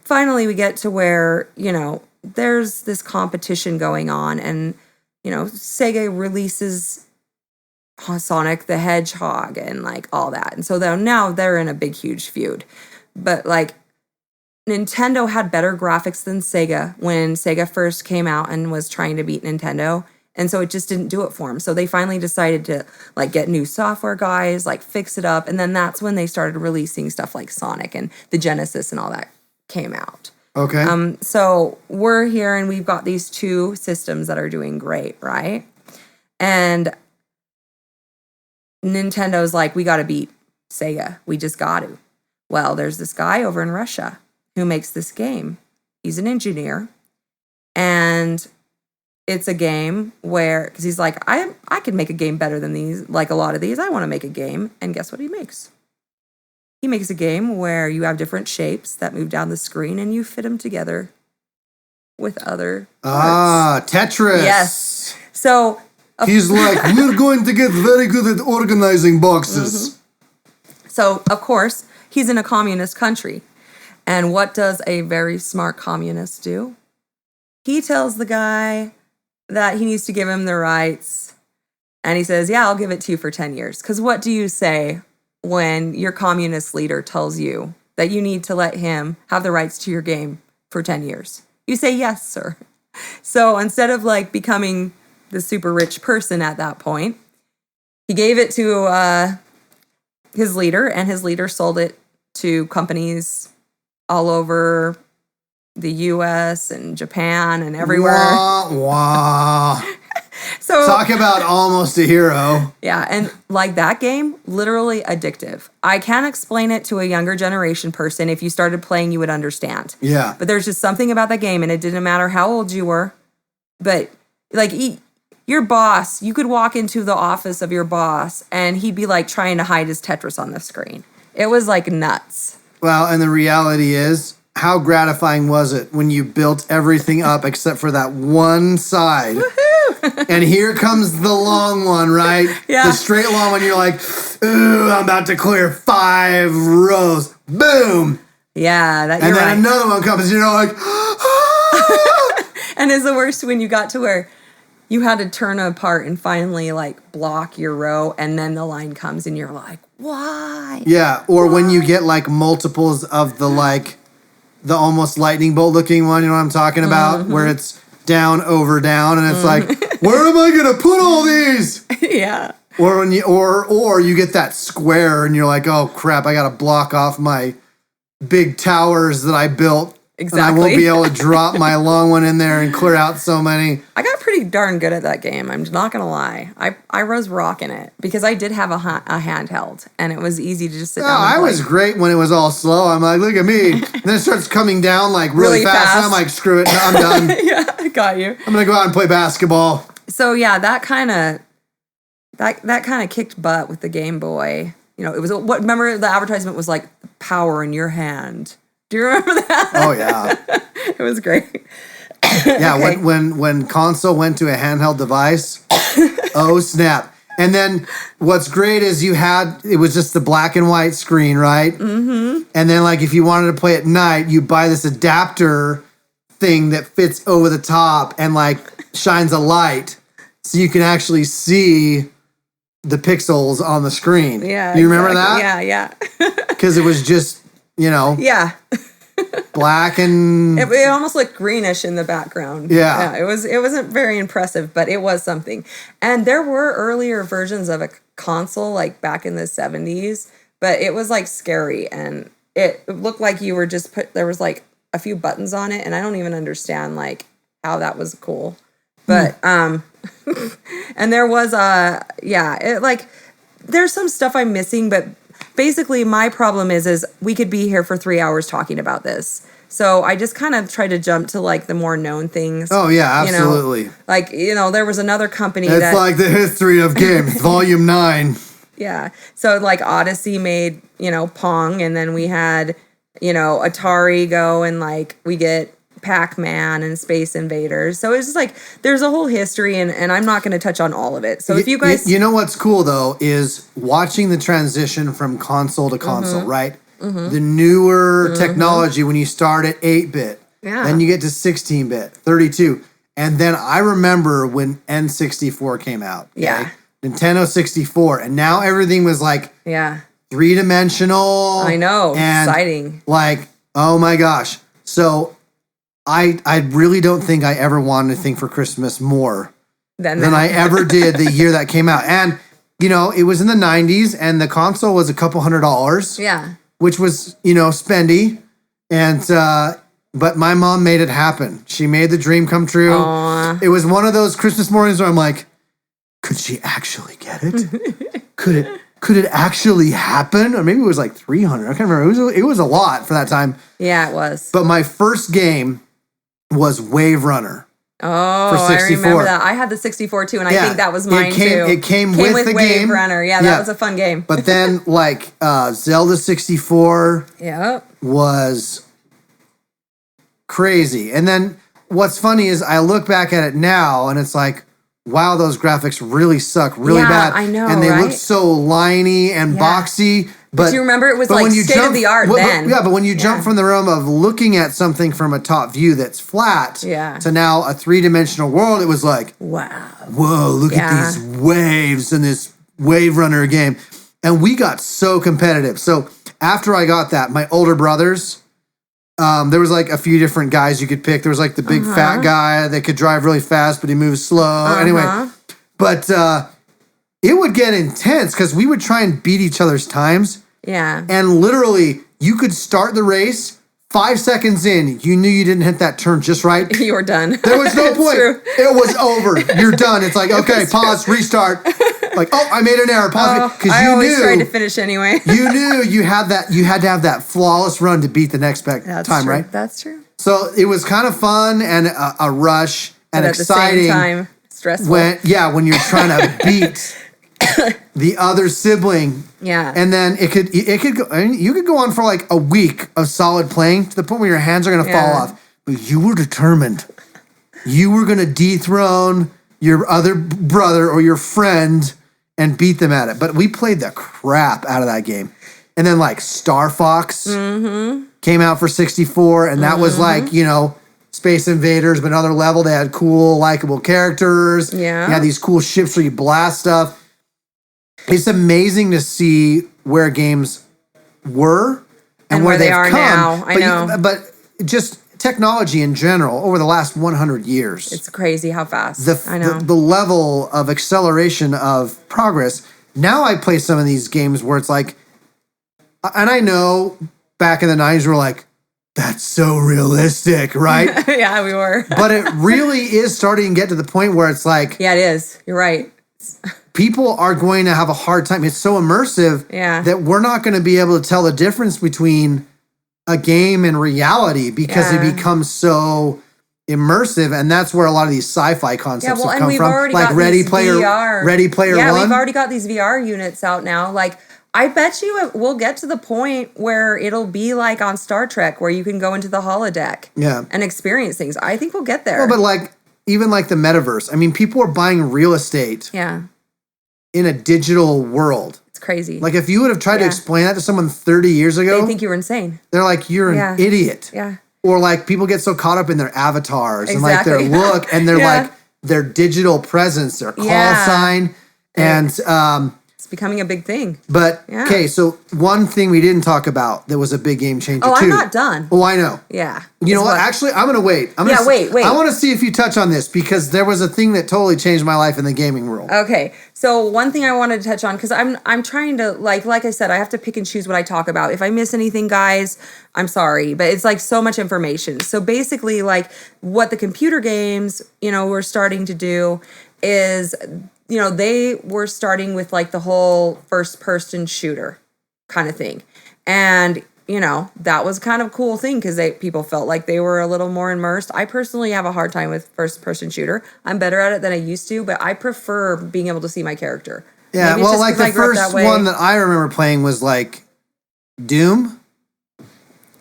finally we get to where, you know, there's this competition going on, and, you know, Sega releases Sonic the Hedgehog and like all that. And so now they're in a big, huge feud. But like Nintendo had better graphics than Sega when Sega first came out and was trying to beat Nintendo. And so it just didn't do it for them. So they finally decided to like get new software guys, like fix it up. And then that's when they started releasing stuff like Sonic and the Genesis and all that came out. Okay. So we're here and we've got these two systems that are doing great, right? And Nintendo's like, we got to beat Sega. We just got to. Well, there's this guy over in Russia who makes this game. He's an engineer. And it's a game where, because he's like, I could make a game better than these, like a lot of these. I want to make a game. And guess what he makes? He makes a game where you have different shapes that move down the screen and you fit them together with other parts. Tetris. Yes. So he's like, we're going to get very good at organizing boxes. Mm-hmm. So, of course, he's in a communist country. And what does a very smart communist do? He tells the guy that he needs to give him the rights. And he says, yeah, I'll give it to you for 10 years. Because what do you say when your communist leader tells you that you need to let him have the rights to your game for 10 years? You say, yes, sir. So instead of like becoming the super rich person at that point, he gave it to his leader, and his leader sold it to companies all over the US and Japan and everywhere. Wah, wah. So talk about almost a hero. Yeah, and like that game, literally addictive. I can't explain it to a younger generation person. If you started playing, you would understand. Yeah. But there's just something about that game, and it didn't matter how old you were. But like your boss, you could walk into the office of your boss, and he'd be like trying to hide his Tetris on the screen. It was like nuts. Well, and the reality is, how gratifying was it when you built everything up except for that one side? Woohoo! And here comes the long one, right? Yeah. The straight long one. You're like, ooh, I'm about to clear 5 rows. Boom. Yeah. And then right. Another one comes and you're like, ah! And it's the worst when you got to where you had to turn apart and finally like block your row, and then the line comes and you're like, why? Yeah. Or when you get like multiples of the like, the almost lightning bolt looking one, you know what I'm talking about? Mm-hmm. Where it's down, over, down, and it's like, where am I gonna put all these? Yeah. Or when you or you get that square and you're like, oh crap, I gotta block off my big towers that I built. Exactly. And I won't be able to drop my long one in there and clear out so many. I got pretty darn good at that game. I'm not going to lie. I was rocking it because I did have a handheld, and it was easy to just sit down and I play. was great when it was all slow. I'm like, look at me. And then it starts coming down like really fast. And I'm like, screw it. No, I'm done. Yeah, I got you. I'm going to go out and play basketball. So yeah, that kind of kicked butt with the Game Boy. You know, it was remember the advertisement was like power in your hand. Do you remember that? Oh yeah. It was great. Yeah, Okay. when console went to a handheld device, oh snap. And then what's great is it was just the black and white screen, right? Mm-hmm. And then like if you wanted to play at night, you buy this adapter thing that fits over the top and like shines a light so you can actually see the pixels on the screen. Yeah. You remember that? Yeah. Because it was just, Yeah. black and It almost looked greenish in the background. Yeah. It wasn't very impressive, but it was something. And there were earlier versions of a console, like back in the 70s, but it was like scary, and it looked like you were just there was like a few buttons on it, and I don't even understand like how that was cool. But and there was there's some stuff I'm missing, but basically, my problem is we could be here for 3 hours talking about this. So I just kind of try to jump to like the more known things. Oh yeah, absolutely. There was another company it's like the history of games, Volume 9. Yeah. So like Odyssey made, Pong, and then we had, Atari go, and like we get Pac-Man and Space Invaders. So it's just like there's a whole history, and I'm not going to touch on all of it. So if you guys, you know what's cool though is watching the transition from console to console, right? The newer technology when you start at 8-bit, then you get to 16-bit, 32, and then I remember when N64 came out. Okay? Yeah. Nintendo 64, and now everything was like three-dimensional. I know, and exciting. Like, oh my gosh. So I really don't think I ever wanted anything for Christmas more than I ever did the year that came out. And, it was in the 90s, and the console was a couple $100. Yeah. Which was, spendy. And, but my mom made it happen. She made the dream come true. Aww. It was one of those Christmas mornings where I'm like, could she actually get it? Could it actually happen? Or maybe it was like 300. I can't remember. It was a lot for that time. Yeah, it was. But my first game was Wave Runner. Oh, for 64. I remember that. I had the 64 too, and I think that was mine too. It came with the Wave game. Runner. Yeah, that was a fun game. But then like Zelda 64 was crazy. And then what's funny is I look back at it now and it's like, wow, those graphics really suck really bad. I know, and they look so liney and boxy. But you remember it was like state of the art then. But when you jump from the realm of looking at something from a top view that's flat to now a three-dimensional world, it was like, wow. Whoa, look at these waves in this Wave Runner game. And we got so competitive. So after I got that, my older brothers, there was like a few different guys you could pick. There was like the big fat guy that could drive really fast, but he moves slow. Anyway, but it would get intense because we would try and beat each other's times. Yeah. And literally, you could start the race. 5 seconds in, you knew you didn't hit that turn just right. You were done. There was no point. True. It was over. You're done. It's like, okay, pause, restart. Like, oh, I made an error. Pause. Because I always tried to finish anyway. You knew you had to have that flawless run to beat the next time, true. right? That's true. So it was kind of fun and a rush and exciting. At the same time, stressful. When you're trying to beat the other sibling. Yeah. And then it could go, I mean, you could go on for like a week of solid playing to the point where your hands are going to fall off. But you were determined. You were going to dethrone your other brother or your friend and beat them at it. But we played the crap out of that game. And then like Star Fox came out for 64. And that was like, Space Invaders, but another level. They had cool, likable characters. Yeah. You had these cool ships where you blast stuff. It's amazing to see where games were and where they are now. I know. But just technology in general over the last 100 years. It's crazy how fast. I know. The level of acceleration of progress. Now I play some of these games where it's like, and I know back in the 90s we're like, that's so realistic, right? Yeah, we were. But it really is starting to get to the point where it's like... Yeah, it is. You're right. People are going to have a hard time. It's so immersive that we're not going to be able to tell the difference between a game and reality because it becomes so immersive. And that's where a lot of these sci-fi concepts have come from. Like Ready Player One. Yeah, we've already got these VR units out now. Like, I bet you we'll get to the point where it'll be like on Star Trek where you can go into the holodeck and experience things. I think we'll get there. Well, but like, even like the metaverse. I mean, people are buying real estate. Yeah. In a digital world. It's crazy. Like if you would have tried to explain that to someone 30 years ago. They think you were insane. They're like, you're an idiot. Yeah. Or like people get so caught up in their avatars and like their look and their like their digital presence, their call sign. And it's becoming a big thing. But okay, so one thing we didn't talk about that was a big game changer too. I'm not done. Oh, I know. Yeah. You know what? Actually, I'm gonna wait. Wait. I want to see if you touch on this because there was a thing that totally changed my life in the gaming world. Okay. So one thing I wanted to touch on, because I'm trying to like I said, I have to pick and choose what I talk about. If I miss anything, guys, I'm sorry. But it's like so much information. So basically, like what the computer games, were starting to do is they were starting with like the whole first person shooter kind of thing. And, that was kind of a cool thing because people felt like they were a little more immersed. I personally have a hard time with first person shooter. I'm better at it than I used to, but I prefer being able to see my character. Yeah, Maybe it's well, just like 'cause I the grew up that first way. one that I remember playing was like Doom.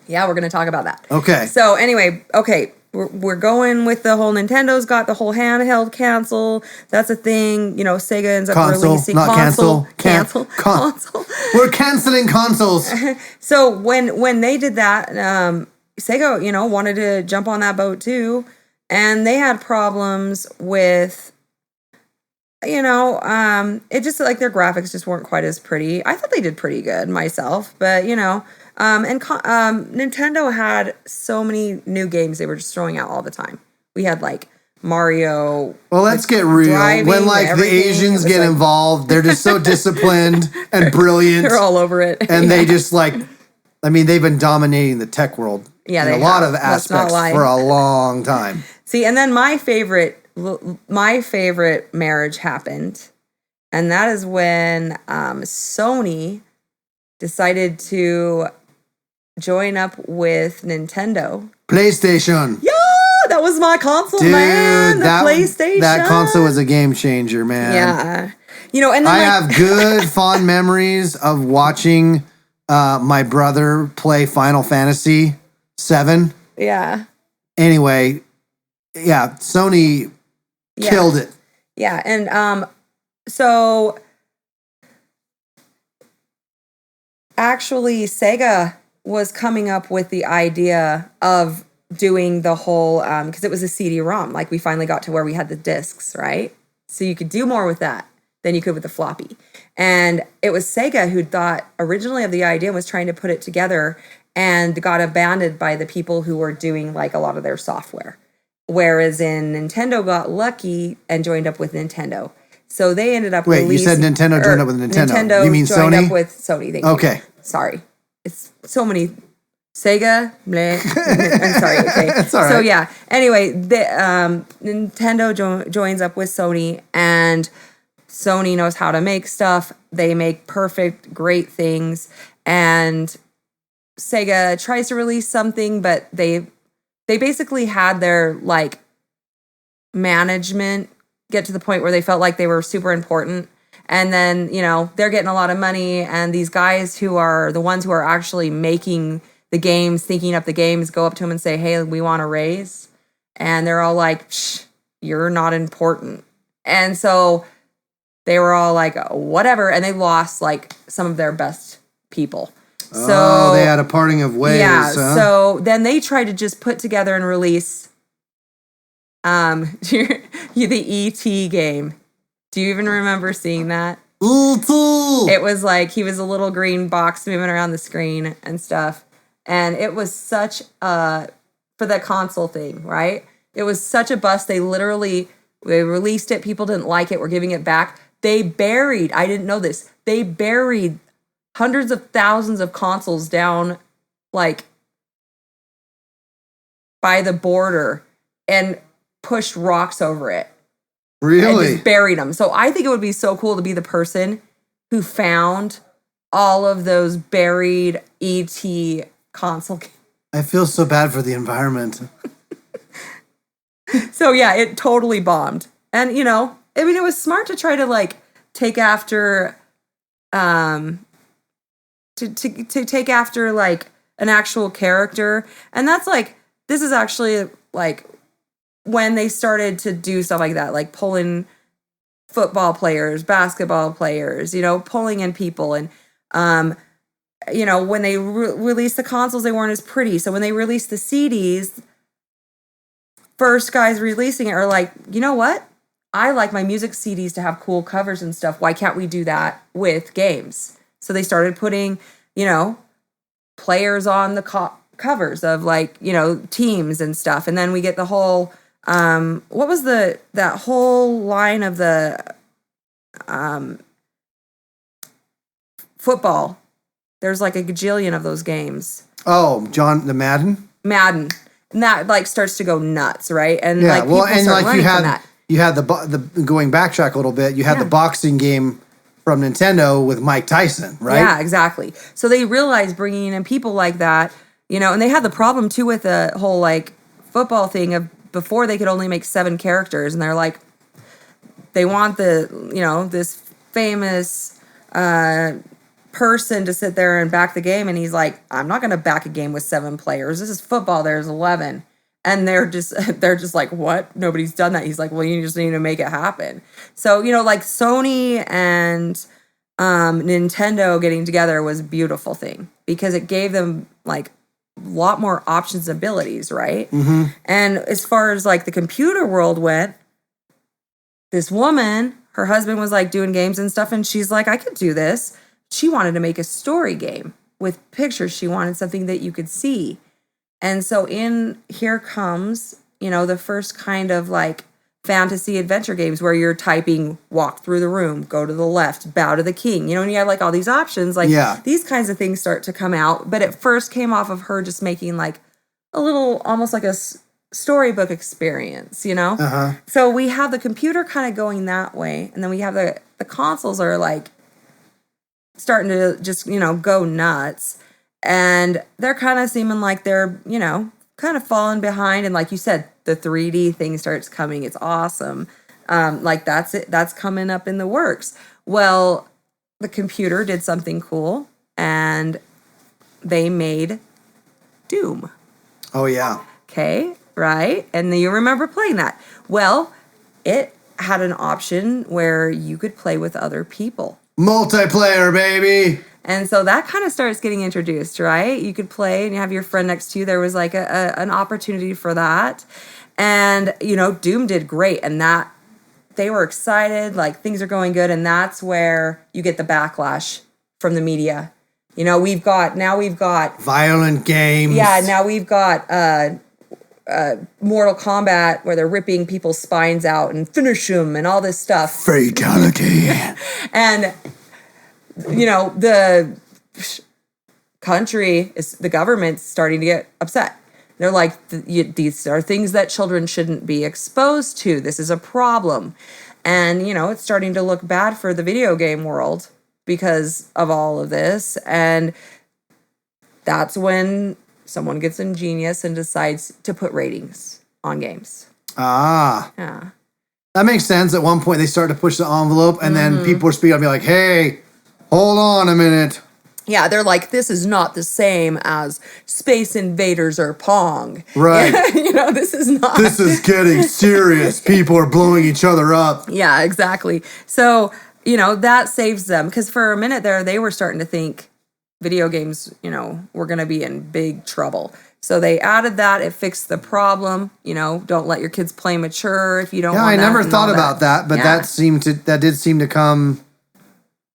Yeah, we're gonna talk about that. Okay. So anyway, okay, we're going with the whole Nintendo's got the whole handheld console. That's a thing. You know, Sega ends up Console, releasing not cancel. console. We're canceling consoles. So when they did that, Sega, you know, wanted to jump on that boat too, and they had problems with, you know, it just like their graphics just weren't quite as pretty. I thought they did pretty good myself, but you know, Nintendo had so many new games they were just throwing out all the time. We had like Mario. Well, let's get real. When like the Asians get like, involved, they're just so disciplined and brilliant. They're all over it. And they just like, I mean, they've been dominating the tech world in a lot of aspects for a long time. See, and then my favorite marriage happened. And that is when Sony decided to join up with Nintendo. PlayStation. Yeah, that was my console, dude, man. The PlayStation. That console was a game changer, man. Yeah. You know, and then I have good, fond memories of watching my brother play Final Fantasy VII. Yeah. Anyway, yeah, Sony killed it. Yeah, and so actually Sega was coming up with the idea of doing the whole because it was a CD-ROM. Like we finally got to where we had the discs, right? So you could do more with that than you could with the floppy. And it was Sega who thought originally of the idea, was trying to put it together, and got abandoned by the people who were doing like a lot of their software. Whereas in Nintendo got lucky and joined up with Nintendo. So they ended up Wait, you said Nintendo joined up with Nintendo. Nintendo You mean joined Sony? up with Sony. Thank Okay. you. Sorry. It's so many. Sega. Bleh. I'm sorry. Okay. That's all right. So yeah. Anyway, Nintendo joins up with Sony, and Sony knows how to make stuff. They make perfect, great things. And Sega tries to release something, but they basically had their like management get to the point where they felt like they were super important. And then, you know, they're getting a lot of money, and these guys who are the ones who are actually making the games, thinking up the games, go up to them and say, hey, we want a raise. And they're all like, shh, you're not important. And so they were all like, whatever. And they lost like some of their best people. So they had a parting of ways. Yeah. Huh? So then they tried to just put together and release the E.T. game. Do you even remember seeing that? E.T. It was like he was a little green box moving around the screen and stuff. And it was such for the console thing, right? It was such a bust. They released it. People didn't like it. We're giving it back. I didn't know this. They buried hundreds of thousands of consoles down like by the border and pushed rocks over it. Really? And just buried them. So I think it would be so cool to be the person who found all of those buried ET console games. I feel so bad for the environment. So yeah, it totally bombed. And you know, I mean, it was smart to try to like take after to take after like an actual character. And that's like, this is actually like when they started to do stuff like that, like pulling football players, basketball players, you know, pulling in people. And, you know, when they released the consoles, they weren't as pretty. So when they released the CDs, first guys releasing it are like, you know what? I like my music CDs to have cool covers and stuff. Why can't we do that with games? So they started putting, you know, players on the covers of like, you know, teams and stuff. And then we get the whole, what was that whole line of the football? There's like a gajillion of those games. Oh, the Madden? Madden. And that like starts to go nuts, right? And yeah, like people start learning from that. You had the going backtrack a little bit, you had the boxing game from Nintendo with Mike Tyson, right? Yeah, exactly. So they realized bringing in people like that, you know, and they had the problem too with the whole like football thing of before they could only make 7 characters, and they're like, they want the, you know, this famous person to sit there and back the game, and he's like, I'm not going to back a game with 7 players. This is football. There's 11. And they're just like, what? Nobody's done that. He's like, well, you just need to make it happen. So, like Sony and Nintendo getting together was a beautiful thing because it gave them like a lot more options and abilities, right? Mm-hmm. And as far as like the computer world went, this woman, her husband was like doing games and stuff, and she's like, I could do this. She wanted to make a story game with pictures. She wanted something that you could see. And so here comes, the first kind of like fantasy adventure games where you're typing, walk through the room, go to the left, bow to the king, and you have like all these options. Like these kinds of things start to come out. But it first came off of her just making like a little, almost like a storybook experience, Uh-huh. So we have the computer kind of going that way. And then we have the consoles are like starting to just, go nuts. And they're kind of seeming like they're, kind of falling behind. And like you said, the 3D thing starts coming. It's awesome. Like that's it. That's coming up in the works. Well, the computer did something cool and they made Doom. Oh, yeah. Okay, right? And you remember playing that. Well, it had an option where you could play with other people. Multiplayer, baby. And so that kind of starts getting introduced, right? You could play and you have your friend next to you. There was like an opportunity for that. And, Doom did great. And that they were excited, like things are going good. And that's where you get the backlash from the media. We've got violent games. Yeah, now we've got Mortal Kombat where they're ripping people's spines out and finish them and all this stuff. Fatality. And the country the government's starting to get upset. They're like, these are things that children shouldn't be exposed to. This is a problem. And, it's starting to look bad for the video game world because of all of this. And that's when someone gets ingenious and decides to put ratings on games. Ah. Yeah. That makes sense. At one point, they start to push the envelope, and then people are speaking up and be like, hey, hold on a minute. Yeah, they're like, this is not the same as Space Invaders or Pong. Right. This is not. This is getting serious. People are blowing each other up. Yeah, exactly. So, that saves them. Because for a minute there, they were starting to think video games, were going to be in big trouble. So they added that. It fixed the problem. Don't let your kids play mature if you don't want I that never and thought all about that, but that did seem to come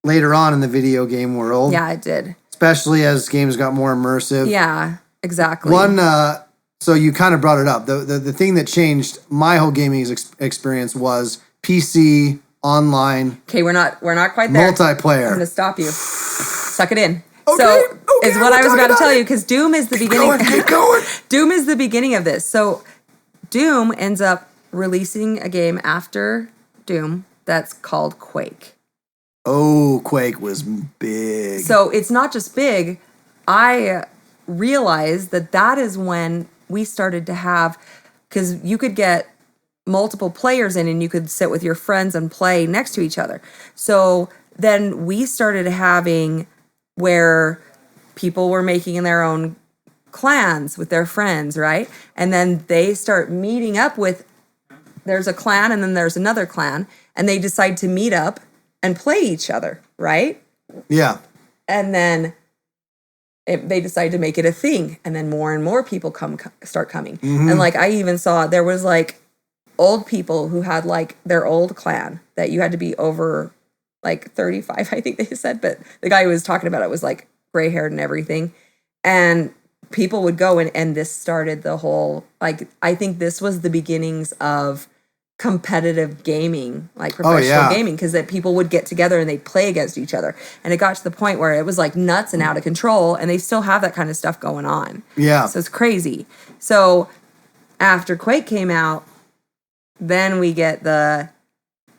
later on in the video game world. Yeah, it did. Especially as games got more immersive. Yeah, exactly. So you kind of brought it up. The thing that changed my whole gaming experience was PC, online. Okay, we're not quite there. Multiplayer. I'm going to stop you. Suck it in. Okay, so is what I was about to tell you, because Doom is the beginning. Keep going. Doom is the beginning of this. So Doom ends up releasing a game after Doom that's called Quake. Oh, Quake was big. So it's not just big. I realized that is when we started to have, because you could get multiple players in and you could sit with your friends and play next to each other. So then we started having where people were making their own clans with their friends, right? And then they start meeting up with, there's a clan and then there's another clan, and they decide to meet up and play each other, right? Yeah. And then they decide to make it a thing, and then more and more people start coming. Mm-hmm. And like I even saw there was like old people who had like their old clan that you had to be over like 35, I think they said, but the guy who was talking about it was like gray haired and everything. And people would go and this started the whole, like, I think this was the beginnings of competitive gaming, like professional gaming, because that people would get together and they'd play against each other. And it got to the point where it was like nuts and out of control, and they still have that kind of stuff going on. Yeah. So it's crazy. So after Quake came out, then we get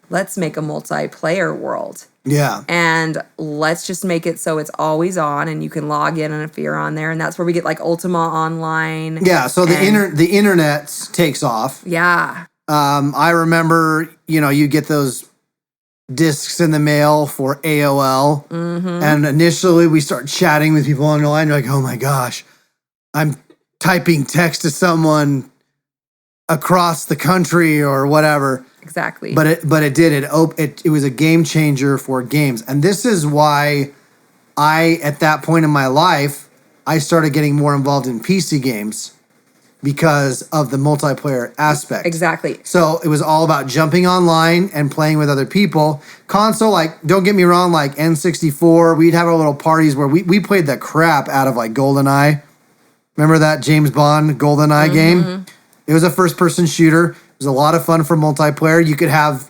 let's make a multiplayer world. Yeah. And let's just make it so it's always on and you can log in and if you're on there. And that's where we get like Ultima Online. Yeah. So the internet takes off. Yeah. I remember, you get those discs in the mail for AOL. And initially we start chatting with people on the line. You're like, oh my gosh, I'm typing text to someone across the country or whatever. Exactly. But it was a game changer for games. And this is why at that point in my life, I started getting more involved in PC games because of the multiplayer aspect. Exactly. So it was all about jumping online and playing with other people. Console, like, don't get me wrong, like N64, we'd have our little parties where we played the crap out of like GoldenEye. Remember that James Bond GoldenEye game? It was a first-person shooter. It was a lot of fun for multiplayer. You could have,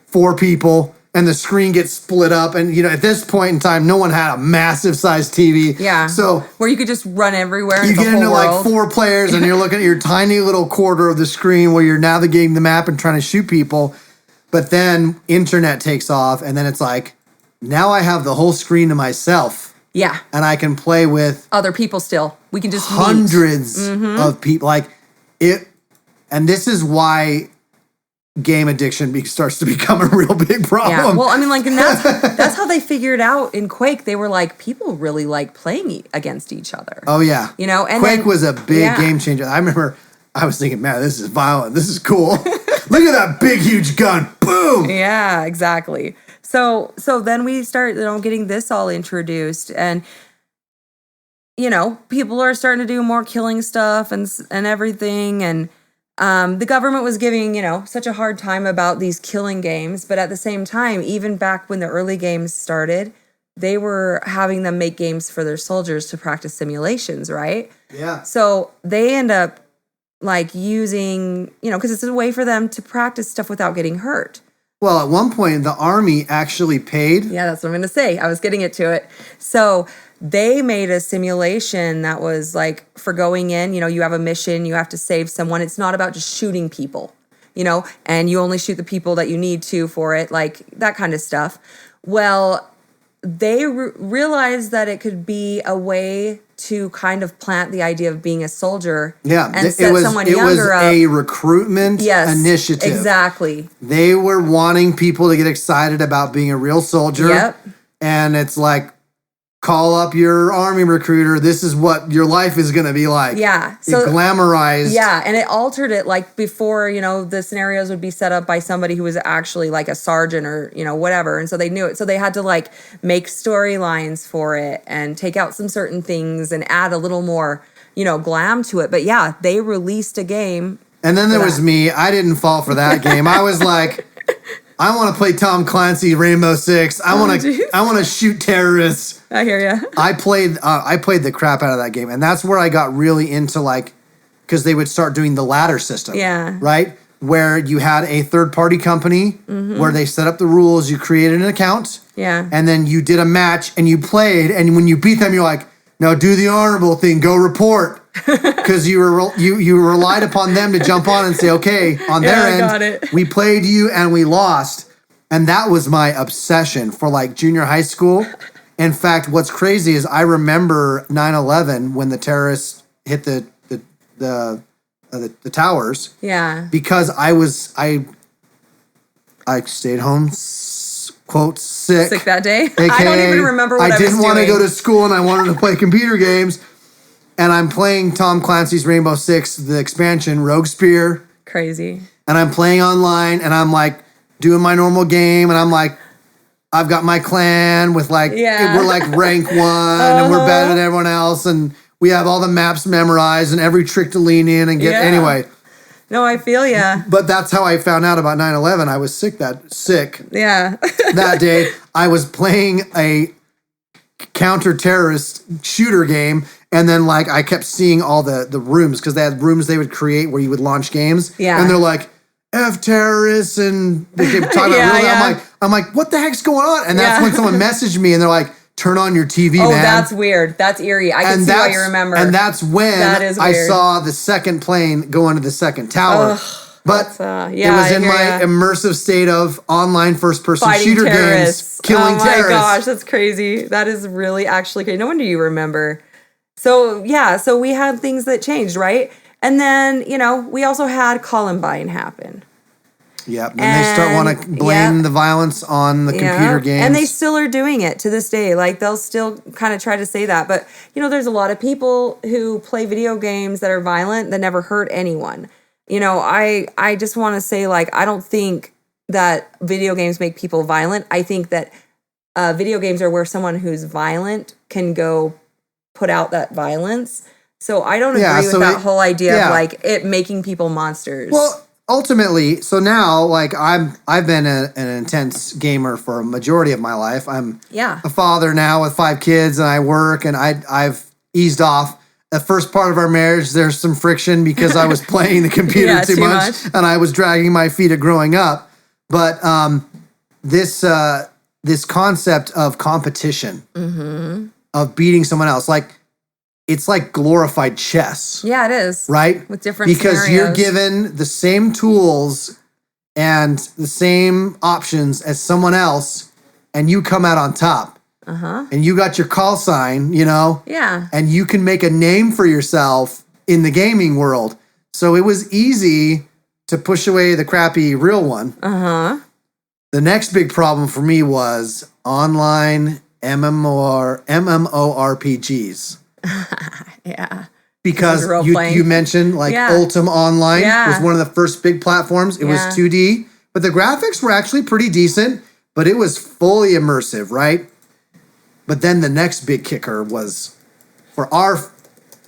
4 people and the screen gets split up. And, at this point in time, no one had a massive size TV. Yeah. So where you could just run everywhere. You get into world. like 4 players and you're looking at your tiny little quarter of the screen where you're navigating the map and trying to shoot people. But then internet takes off and then it's like, now I have the whole screen to myself. Yeah. And I can play with other people still. We can just hundreds of people. Like it. And this is why game addiction starts to become a real big problem. Yeah, well, I mean, like, and that's how they figured out in Quake. They were like, people really like playing against each other. Oh, yeah. And Quake was a big game changer. I remember I was thinking, man, this is violent. This is cool. Look at that big, huge gun. Boom. Yeah, exactly. So then we start, getting this all introduced and, people are starting to do more killing stuff and everything. And, the government was giving, such a hard time about these killing games. But at the same time, even back when the early games started, they were having them make games for their soldiers to practice simulations, right? Yeah. So they end up like using, because it's a way for them to practice stuff without getting hurt. Well, at one point, the Army actually paid. Yeah, that's what I'm going to say. I was getting it to it. So they made a simulation that was like for going in, you have a mission, you have to save someone. It's not about just shooting people, and you only shoot the people that you need to for it, like that kind of stuff. Well, they realized that it could be a way to kind of plant the idea of being a soldier. Yeah, and set someone younger up. It was a recruitment initiative. Exactly. They were wanting people to get excited about being a real soldier. Yep. And it's like, call up your Army recruiter. This is what your life is going to be like. Yeah. So it glamorized. Yeah. And it altered it like before, the scenarios would be set up by somebody who was actually like a sergeant or, whatever. And so they knew it. So they had to like make storylines for it and take out some certain things and add a little more, glam to it. But yeah, they released a game. And then there was me. I didn't fall for that game. I was like, I want to play Tom Clancy Rainbow Six. I want to shoot terrorists. I hear you. I played the crap out of that game, and that's where I got really into because they would start doing the ladder system. Yeah. Right, where you had a third party company where they set up the rules. You created an account. Yeah. And then you did a match, and you played, and when you beat them, you're like, now do the honorable thing, go report. Because you relied upon them to jump on and say, okay, on their end, we played you and we lost. And that was my obsession for like junior high school. In fact, what's crazy is I remember 9/11 when the terrorists hit the towers. Yeah. Because I stayed home, quote, sick. Sick that day? AKA, I don't even remember what I was doing. I didn't want to go to school and I wanted to play computer games. And I'm playing Tom Clancy's Rainbow Six, the expansion, Rogue Spear. Crazy. And I'm playing online and I'm like doing my normal game and I'm like, I've got my clan with like, we're like rank 1 and we're better than everyone else. And we have all the maps memorized and every trick to lean in and get, anyway. No, I feel ya. But that's how I found out about 9/11. I was sick. Yeah. That day. I was playing a counter-terrorist shooter game. And then, like, I kept seeing all the rooms because they had rooms they would create where you would launch games. Yeah. And they're like, F terrorists, and they keep talking about I'm like, what the heck's going on? And that's when someone messaged me and they're like, turn on your TV, man. Oh, that's weird. That's eerie. I can see why you remember. And that's when I saw the second plane go into the second tower. But it was in my immersive state of online first-person shooter games, killing terrorists. Oh my gosh, that's crazy. That is really actually crazy. No wonder you remember. So, so we had things that changed, right? And then, we also had Columbine happen. Yep. And they start want to blame the violence on the computer games. And they still are doing it to this day. Like, they'll still kind of try to say that. But, there's a lot of people who play video games that are violent that never hurt anyone. I just want to say, like, I don't think that video games make people violent. I think that video games are where someone who's violent can go put out that violence. So I don't agree with that whole idea of, like, it making people monsters. Well, ultimately, so now, like, I've been an intense gamer for a majority of my life. I'm a father now with 5 kids, and I work, and I've eased off. The first part of our marriage, there's some friction because I was playing the computer too much, and I was dragging my feet of growing up. But this concept of competition, of beating someone else, like, it's like glorified chess. Yeah, it is. Right? With different because you're given the same tools and the same options as someone else, and you come out on top. And you got your call sign, Yeah. And you can make a name for yourself in the gaming world. So it was easy to push away the crappy real one. The next big problem for me was online MMORPGs. Yeah. Because you mentioned, like, Ultima Online was one of the first big platforms. It was 2D, but the graphics were actually pretty decent, but it was fully immersive, right? But then the next big kicker was, for our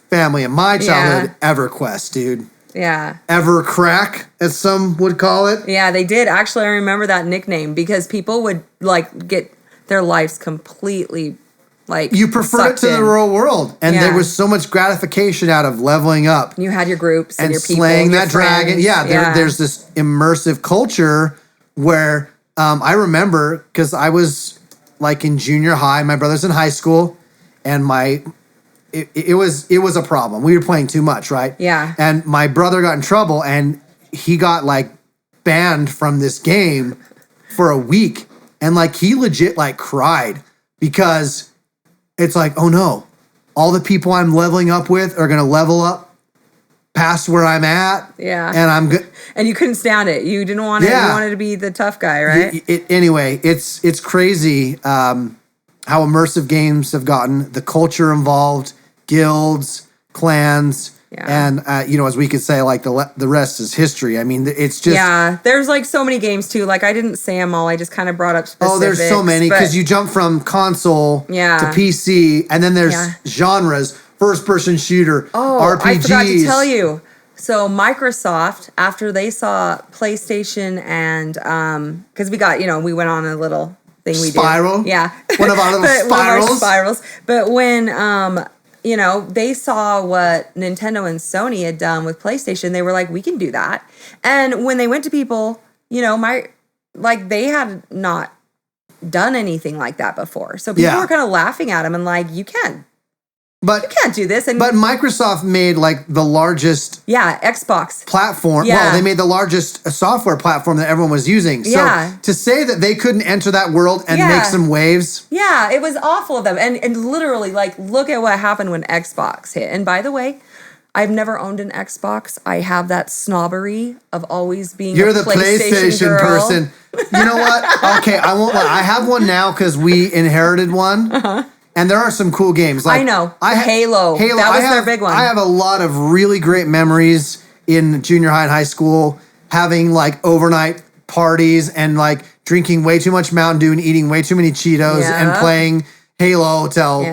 family and my childhood, EverQuest, dude. Yeah. Evercrack, as some would call it. Yeah, they did. Actually, I remember that nickname because people would, like, get their lives completely, like, you preferred it to the real world. And there was so much gratification out of leveling up. You had your groups and your people. Slaying that dragon. Yeah, there's this immersive culture where I remember, because I was, like, in junior high, my brother's in high school, and it was a problem. We were playing too much, right? Yeah. And my brother got in trouble, and he got, like, banned from this game for a week. And, like, he legit, like, cried because it's like, oh no, all the people I'm leveling up with are going to level up past where I'm at. Yeah. And I'm good. And you couldn't stand it. You didn't want it. You wanted to be the tough guy, right? Anyway, it's crazy how immersive games have gotten, the culture involved, guilds, clans, and, as we could say, like, the rest is history. I mean, it's just... Yeah, there's, like, so many games, too. Like, I didn't say them all. I just kind of brought up specifics. Oh, there's so many, because you jump from console to PC, and then there's genres, first-person shooter, RPGs. I forgot to tell you. So Microsoft, after they saw PlayStation and... because we got, we went on a little thing we did. Spiral? Yeah. One of our little spirals? One of our spirals. But when... they saw what Nintendo and Sony had done with PlayStation. They were like, we can do that. And when they went to people, they had not done anything like that before. So people were kind of laughing at them and like, you can't do this. But Microsoft made, like, the largest Xbox platform. Yeah. Well, they made the largest software platform that everyone was using. So to say that they couldn't enter that world and make some waves. Yeah, it was awful of them. And literally, like, look at what happened when Xbox hit. And by the way, I've never owned an Xbox. I have that snobbery of always being You're a the PlayStation person. You know what? Okay, I won't lie. I have one now because we inherited one. And there are some cool games. Like, I know. Halo. That was their big one. I have a lot of really great memories in junior high and high school, having, like, overnight parties and, like, drinking way too much Mountain Dew and eating way too many Cheetos and playing Halo till,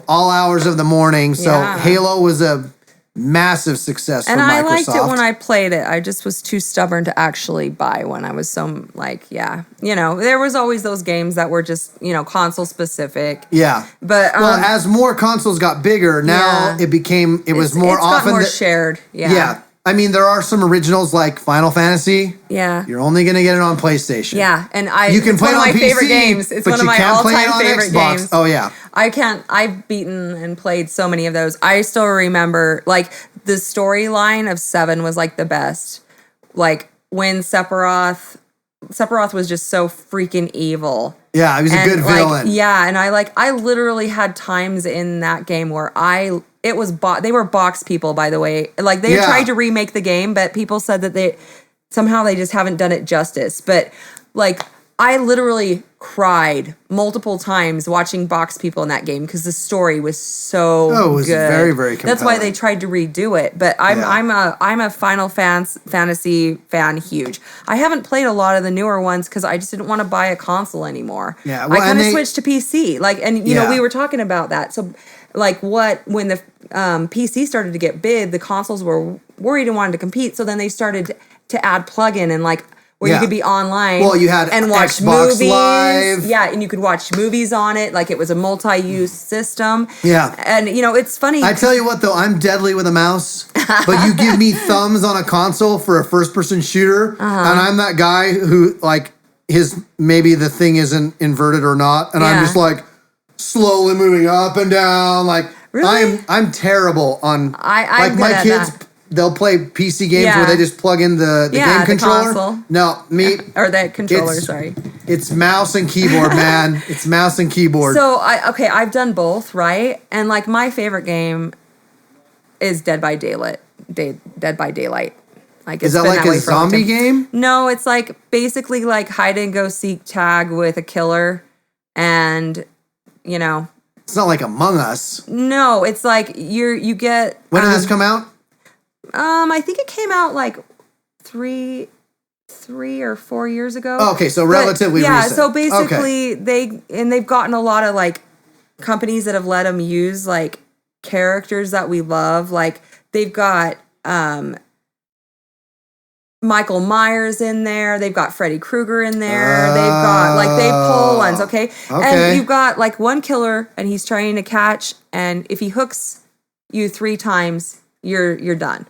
all hours of the morning. So Halo was a massive success for Microsoft. And I liked it when I played it. I just was too stubborn to actually buy one. I was so, like, there was always those games that were just, console specific. Yeah. But as more consoles got bigger, now it was more often more shared. Yeah. Yeah. I mean, there are some originals like Final Fantasy. Yeah. You're only going to get it on PlayStation. Yeah. And you can play it on one of my PC, favorite games. It's one of my all-time favorite games. Oh, yeah. I've beaten and played so many of those. I still remember, like, the storyline of 7 was, like, the best. Like, when Sephiroth was just so freaking evil. Yeah, he was a good villain. Yeah, and I literally had times in that game where they were box people, by the way. Like, they tried to remake the game, but people said that somehow they just haven't done it justice. But like, I literally cried multiple times watching Box People in that game because the story was so it was good. very, very compelling. That's why they tried to redo it. But I'm a Final Fantasy fan, huge. I haven't played a lot of the newer ones because I just didn't want to buy a console anymore. Yeah, well, I kind of switched to PC. Like, and you know, we were talking about that. So, like, when the PC started to get big, the consoles were worried and wanted to compete. So then they started to add plug-in and like. Where you could be online you had and watch Xbox movies. Live. Yeah, and you could watch movies on it. Like, it was a multi-use system. Yeah. And, you know, it's funny. I tell you what, though, I'm deadly with a mouse. But you give me thumbs on a console for a first-person shooter, and I'm that guy who, like, maybe the thing isn't inverted or not, and I'm just, like, slowly moving up and down. Like, really? I'm terrible on... I'm good my at kids... that. They'll play PC games where they just plug in the game controller. Console. No, or the controller, sorry. It's mouse and keyboard, man. It's mouse and keyboard. So, I've done both, right? And, like, my favorite game is Dead by Daylight. Like, is that like a zombie game? No, it's, like, basically, like, hide-and-go-seek tag with a killer. And, you know. It's not like Among Us. No, it's like you get... When did this come out? I think it came out like three or 4 years ago. Oh, okay, so relatively recent. Yeah, so basically they've gotten a lot of like companies that have let them use like characters that we love. Like they've got Michael Myers in there. They've got Freddy Krueger in there. They've got like they pull ones, okay? And you've got like one killer and he's trying to catch, and if he hooks you 3 times, you're done.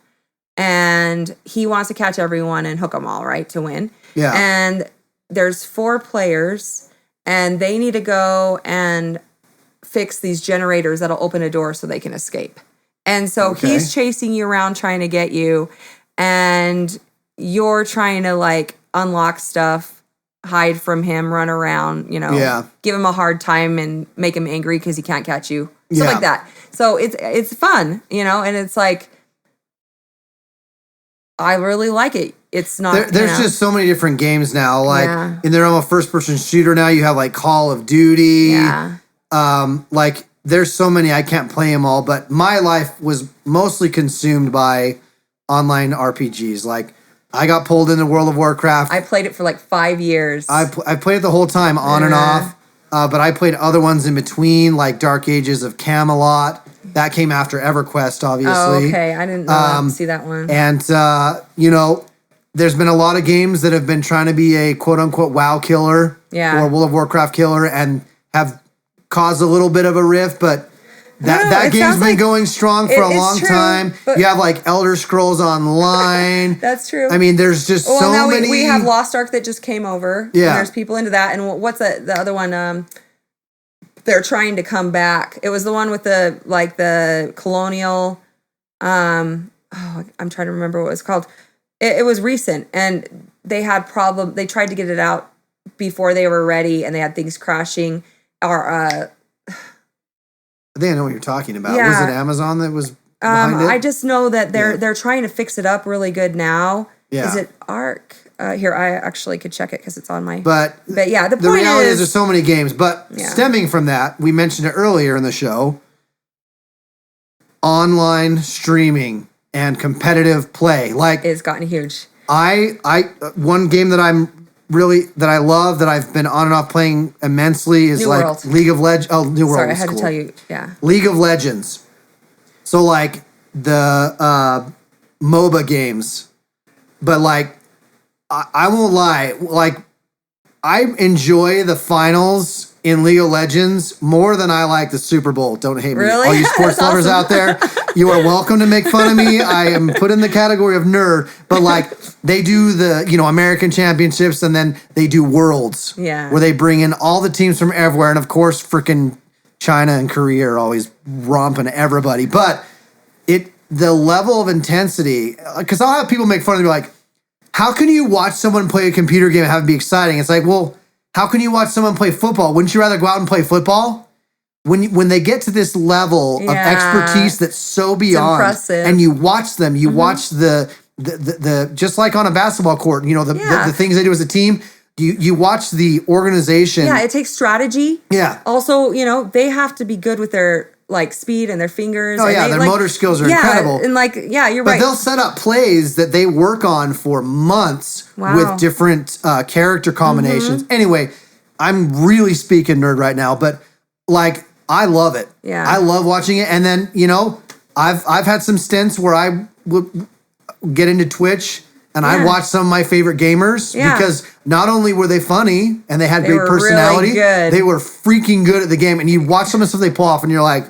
And he wants to catch everyone and hook them all, right, to win. Yeah. And there's 4 players, and they need to go and fix these generators that'll open a door so they can escape. And so he's chasing you around trying to get you, and you're trying to, like, unlock stuff, hide from him, run around, you know, give him a hard time and make him angry because he can't catch you. Stuff like that. So it's fun, you know, and it's like, I really like it. It's not. There's just so many different games now. Like in the realm of first-person shooter now, you have like Call of Duty. Yeah. Like there's so many, I can't play them all. But my life was mostly consumed by online RPGs. Like I got pulled into World of Warcraft. I played it for like 5 years. I played it the whole time, on and off. But I played other ones in between, like Dark Ages of Camelot. That came after EverQuest, obviously. Oh, okay. I didn't see that one. And, you know, there's been a lot of games that have been trying to be a quote-unquote WoW killer or World of Warcraft killer and have caused a little bit of a rift, but that game's been going strong for a long time. You have, like, Elder Scrolls Online. That's true. I mean, there's just so many. We have Lost Ark that just came over. Yeah. And there's people into that. And what's the other one? They're trying to come back. It was the one with the colonial. I'm trying to remember what it was called. It was recent, and they had problem. They tried to get it out before they were ready, and they had things crashing. I think I know what you're talking about. Yeah. Was it Amazon that was behind it? I just know that they're trying to fix it up really good now. Yeah. Is it Ark? Here, I actually could check it because it's on my... But yeah, the point reality is there's so many games. But stemming from that, we mentioned it earlier in the show, online streaming and competitive play. Like, it's gotten huge. One game that I love, that I've been on and off playing immensely is New World. League of Legends. Oh, New World. Sorry, I had cool. to tell you. Yeah. League of Legends. So like the MOBA games, but like I won't lie, like I enjoy the finals in League of Legends more than I like the Super Bowl. Don't hate me. Really? All you sports lovers out there, you are welcome to make fun of me. I am put in the category of nerd, but like they do the, American championships, and then they do worlds. Yeah. Where they bring in all the teams from everywhere. And of course, freaking China and Korea are always romping everybody. But the level of intensity, because I'll have people make fun of me like, how can you watch someone play a computer game and have it be exciting? It's like, well, how can you watch someone play football? Wouldn't you rather go out and play football? When they get to this level of expertise that's so beyond, and you watch them, you watch the the just like on a basketball court, you know, Yeah. the things they do as a team. You watch the organization. Yeah, it takes strategy. Yeah. Also, you know, they have to be good with their like speed and their fingers. Oh and yeah, they, their like, motor skills are incredible. And like, yeah, you're But right. they'll set up plays that they work on for months Wow. with different character combinations. Anyway, I'm really speaking nerd right now, but like I love it. Yeah. I love watching it. And then, you know, I've had some stints where I would get into Twitch and I watched some of my favorite gamers because not only were they funny and they had great personality, really good. they were freaking good at the game. And you watch some of the stuff they pull off and you're like,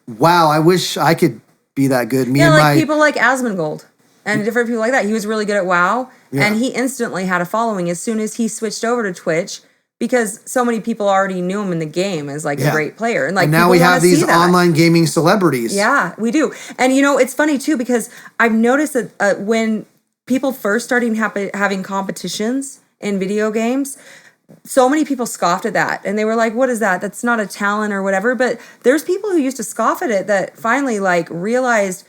wow, I wish I could be that good. Me and like my people like Asmongold and different people like that. He was really good at WoW and he instantly had a following as soon as he switched over to Twitch because so many people already knew him in the game as like a great player. And like and now people we have these see that. online gaming celebrities. Yeah, we do. And you know, it's funny too because I've noticed that when people first started having competitions in video games, so many people scoffed at that. And they were like, what is that? That's not a talent or whatever. But there's people who used to scoff at it that finally like realized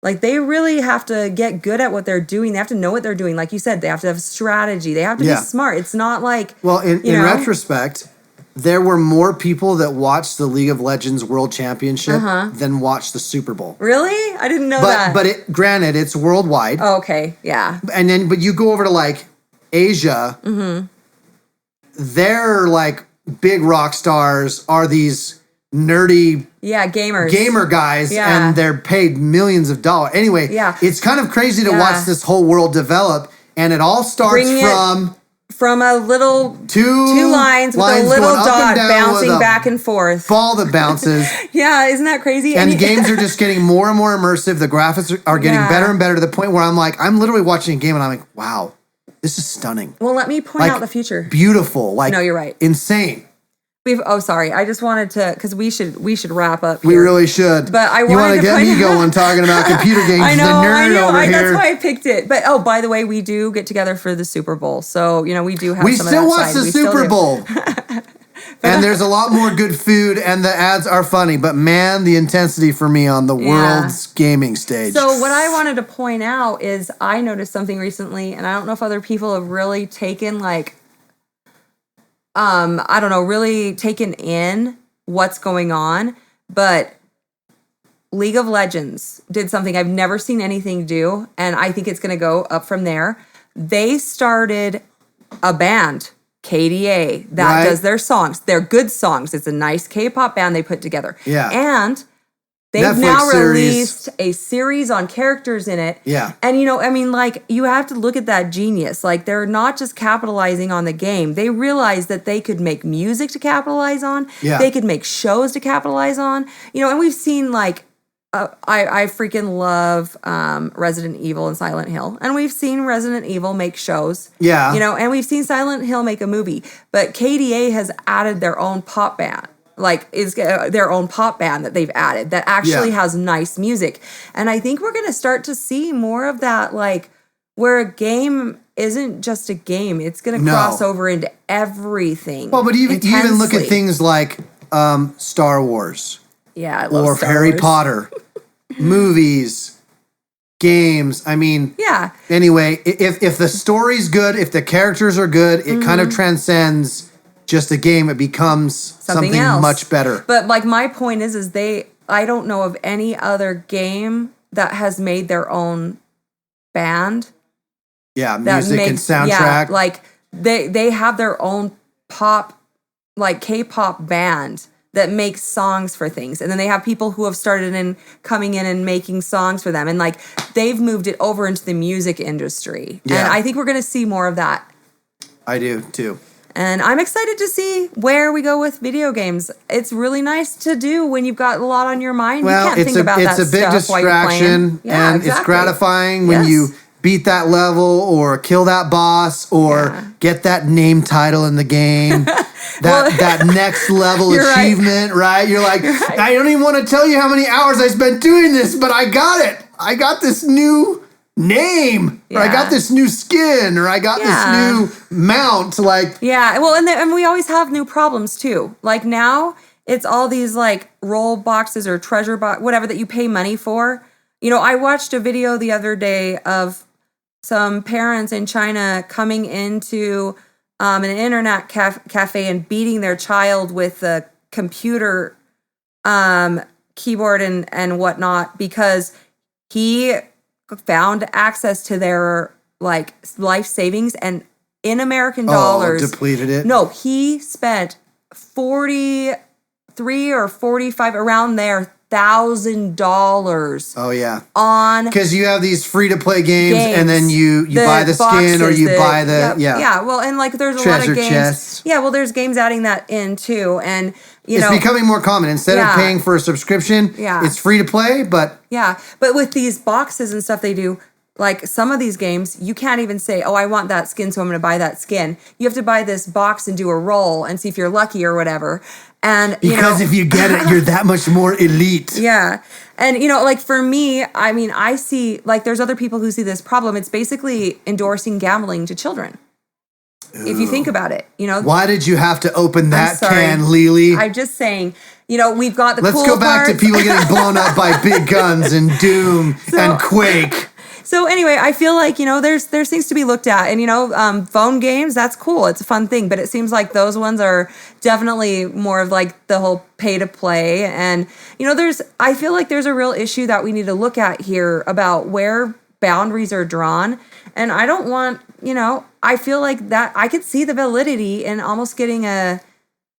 like they really have to get good at what they're doing. They have to know what they're doing. Like you said, they have to have strategy. They have to be smart. It's not like... Well, in retrospect, there were more people that watched the League of Legends World Championship than watched the Super Bowl. Really? I didn't know that. But granted, it's worldwide. Oh, okay, yeah. But you go over to like Asia, their like big rock stars are these nerdy gamer guys, and they're paid millions of dollars. Anyway, it's kind of crazy to watch this whole world develop, and it all starts from a little two lines with a little dot bouncing back and forth. Ball that bounces. Yeah, isn't that crazy? And games are just getting more and more immersive. The graphics are getting better and better to the point where I'm literally watching a game and I'm like, wow, this is stunning. Well, let me point out the future. Beautiful. Like, no, you're right. Insane. Sorry. I just wanted to, because we should wrap up here. We really should. But I wanted to want to get me going talking about computer games. I know. Over here. That's why I picked it. But by the way, we do get together for the Super Bowl, so you know we do have. We some still of that watch side. the Super Bowl, and there's a lot more good food, and the ads are funny. But man, the intensity for me on the world's gaming stage. So what I wanted to point out is I noticed something recently, and I don't know if other people have really taken like. Really taken in what's going on, but League of Legends did something I've never seen anything do, and I think it's going to go up from there. They started a band, KDA, that does their songs. They're good songs. It's a nice K-pop band they put together. Yeah. And they've Netflix now series. released a series on characters in it. Yeah. And, you know, I mean, like, you have to look at that genius. Like, they're not just capitalizing on the game. They realized that they could make music to capitalize on. Yeah. They could make shows to capitalize on. You know, and we've seen, like, I freaking love Resident Evil and Silent Hill. And we've seen Resident Evil make shows. Yeah. You know, and we've seen Silent Hill make a movie. But KDA has added their own pop band. Like, is their own pop band that they've added that actually has nice music. And I think we're going to start to see more of that, like, where a game isn't just a game. It's going to cross over into everything. Well, but you even look at things like Star Wars. Yeah, I love Star Harry Wars. Potter. Movies. Games. I mean, anyway, if the story's good, if the characters are good, it kind of transcends just a game. It becomes something else. Much better. But like my point is I don't know of any other game that has made their own band. Yeah, music and soundtrack. Yeah, like they have their own pop, like K-pop band that makes songs for things. And then they have people who have started coming in and making songs for them. And like they've moved it over into the music industry. Yeah. And I think we're going to see more of that. I do too. And I'm excited to see where we go with video games. It's really nice to do when you've got a lot on your mind. Well, you can't think about that stuff it's a big distraction, and it's gratifying when you beat that level or kill that boss or get that name title in the game. that next level achievement, right? You're like, I don't even want to tell you how many hours I spent doing this, but I got it. I got this new name, or I got this new skin, or I got this new mount. Like, well, and we always have new problems too. Like now, it's all these like roll boxes or treasure box, whatever that you pay money for. You know, I watched a video the other day of some parents in China coming into an internet cafe and beating their child with a computer keyboard and whatnot because he found access to their like life savings and in American dollars depleted it. No, he spent 43 or 45 around there $1,000. Oh yeah, on because you have these free to play games, and then you buy the skin or you buy the yeah. Well, and like there's a lot of games. Chests. Yeah, well, there's games adding that in too, and it's becoming more common. Instead of paying for a subscription, it's free to play. But but with these boxes and stuff, they do. Like some of these games, you can't even say, "Oh, I want that skin, so I'm going to buy that skin." You have to buy this box and do a roll and see if you're lucky or whatever. And because if you get it, you're that much more elite. Yeah. And like for me, I mean, I see like there's other people who see this problem. It's basically endorsing gambling to children. Ooh. If you think about it, Why did you have to open that can, Lele? I'm just saying, we've got the Let's go back to people getting blown up by big guns and Doom and Quake. So anyway, I feel like, there's things to be looked at. And, phone games, that's cool. It's a fun thing. But it seems like those ones are definitely more of like the whole pay to play. And, I feel like there's a real issue that we need to look at here about where boundaries are drawn. And I don't want, I feel like that I could see the validity in almost getting a,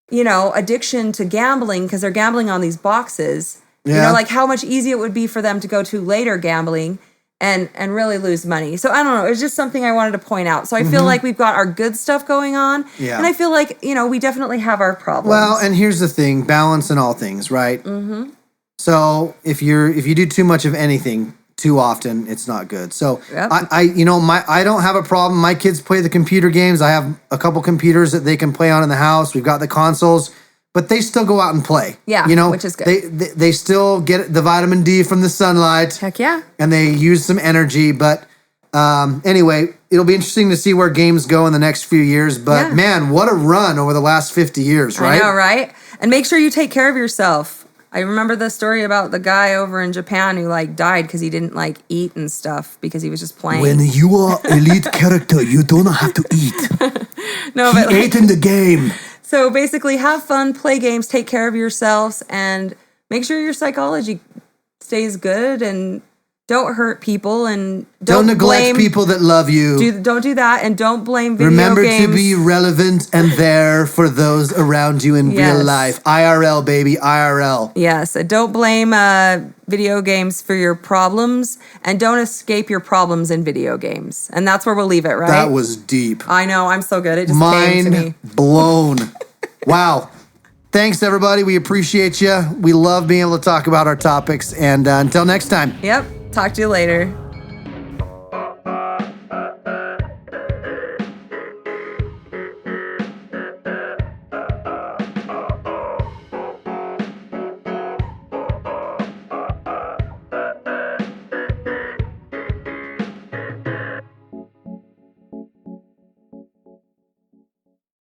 addiction to gambling because they're gambling on these boxes. Yeah. Like how much easier it would be for them to go to later gambling and really lose money. So I don't know. It's just something I wanted to point out. So I feel like we've got our good stuff going on. Yeah. And I feel like, we definitely have our problems. Well, and here's the thing, balance in all things, right? Mm-hmm. So if you do too much of anything too often, it's not good. So I don't have a problem. My kids play the computer games. I have a couple computers that they can play on in the house. We've got the consoles. But they still go out and play. Yeah, which is good. They still get the vitamin D from the sunlight. Heck yeah. And they use some energy. But anyway, it'll be interesting to see where games go in the next few years. But man, what a run over the last 50 years, right? I know, right? And make sure you take care of yourself. I remember the story about the guy over in Japan who died because he didn't eat and stuff because he was just playing. When you are elite character, you don't have to eat. No, he ate in the game. So basically, have fun, play games, take care of yourselves, and make sure your psychology stays good and don't hurt people and don't neglect people that love you. Don't do that, and don't blame video Remember games. to be relevant and there for those around you in real life. IRL, baby, IRL. Yes, don't blame video games for your problems, and don't escape your problems in video games. And that's where we'll leave it, right? That was deep. I know, I'm so good. It just came to me. Mind blown. Wow. Thanks, everybody. We appreciate you. We love being able to talk about our topics. And until next time. Yep. Talk to you later.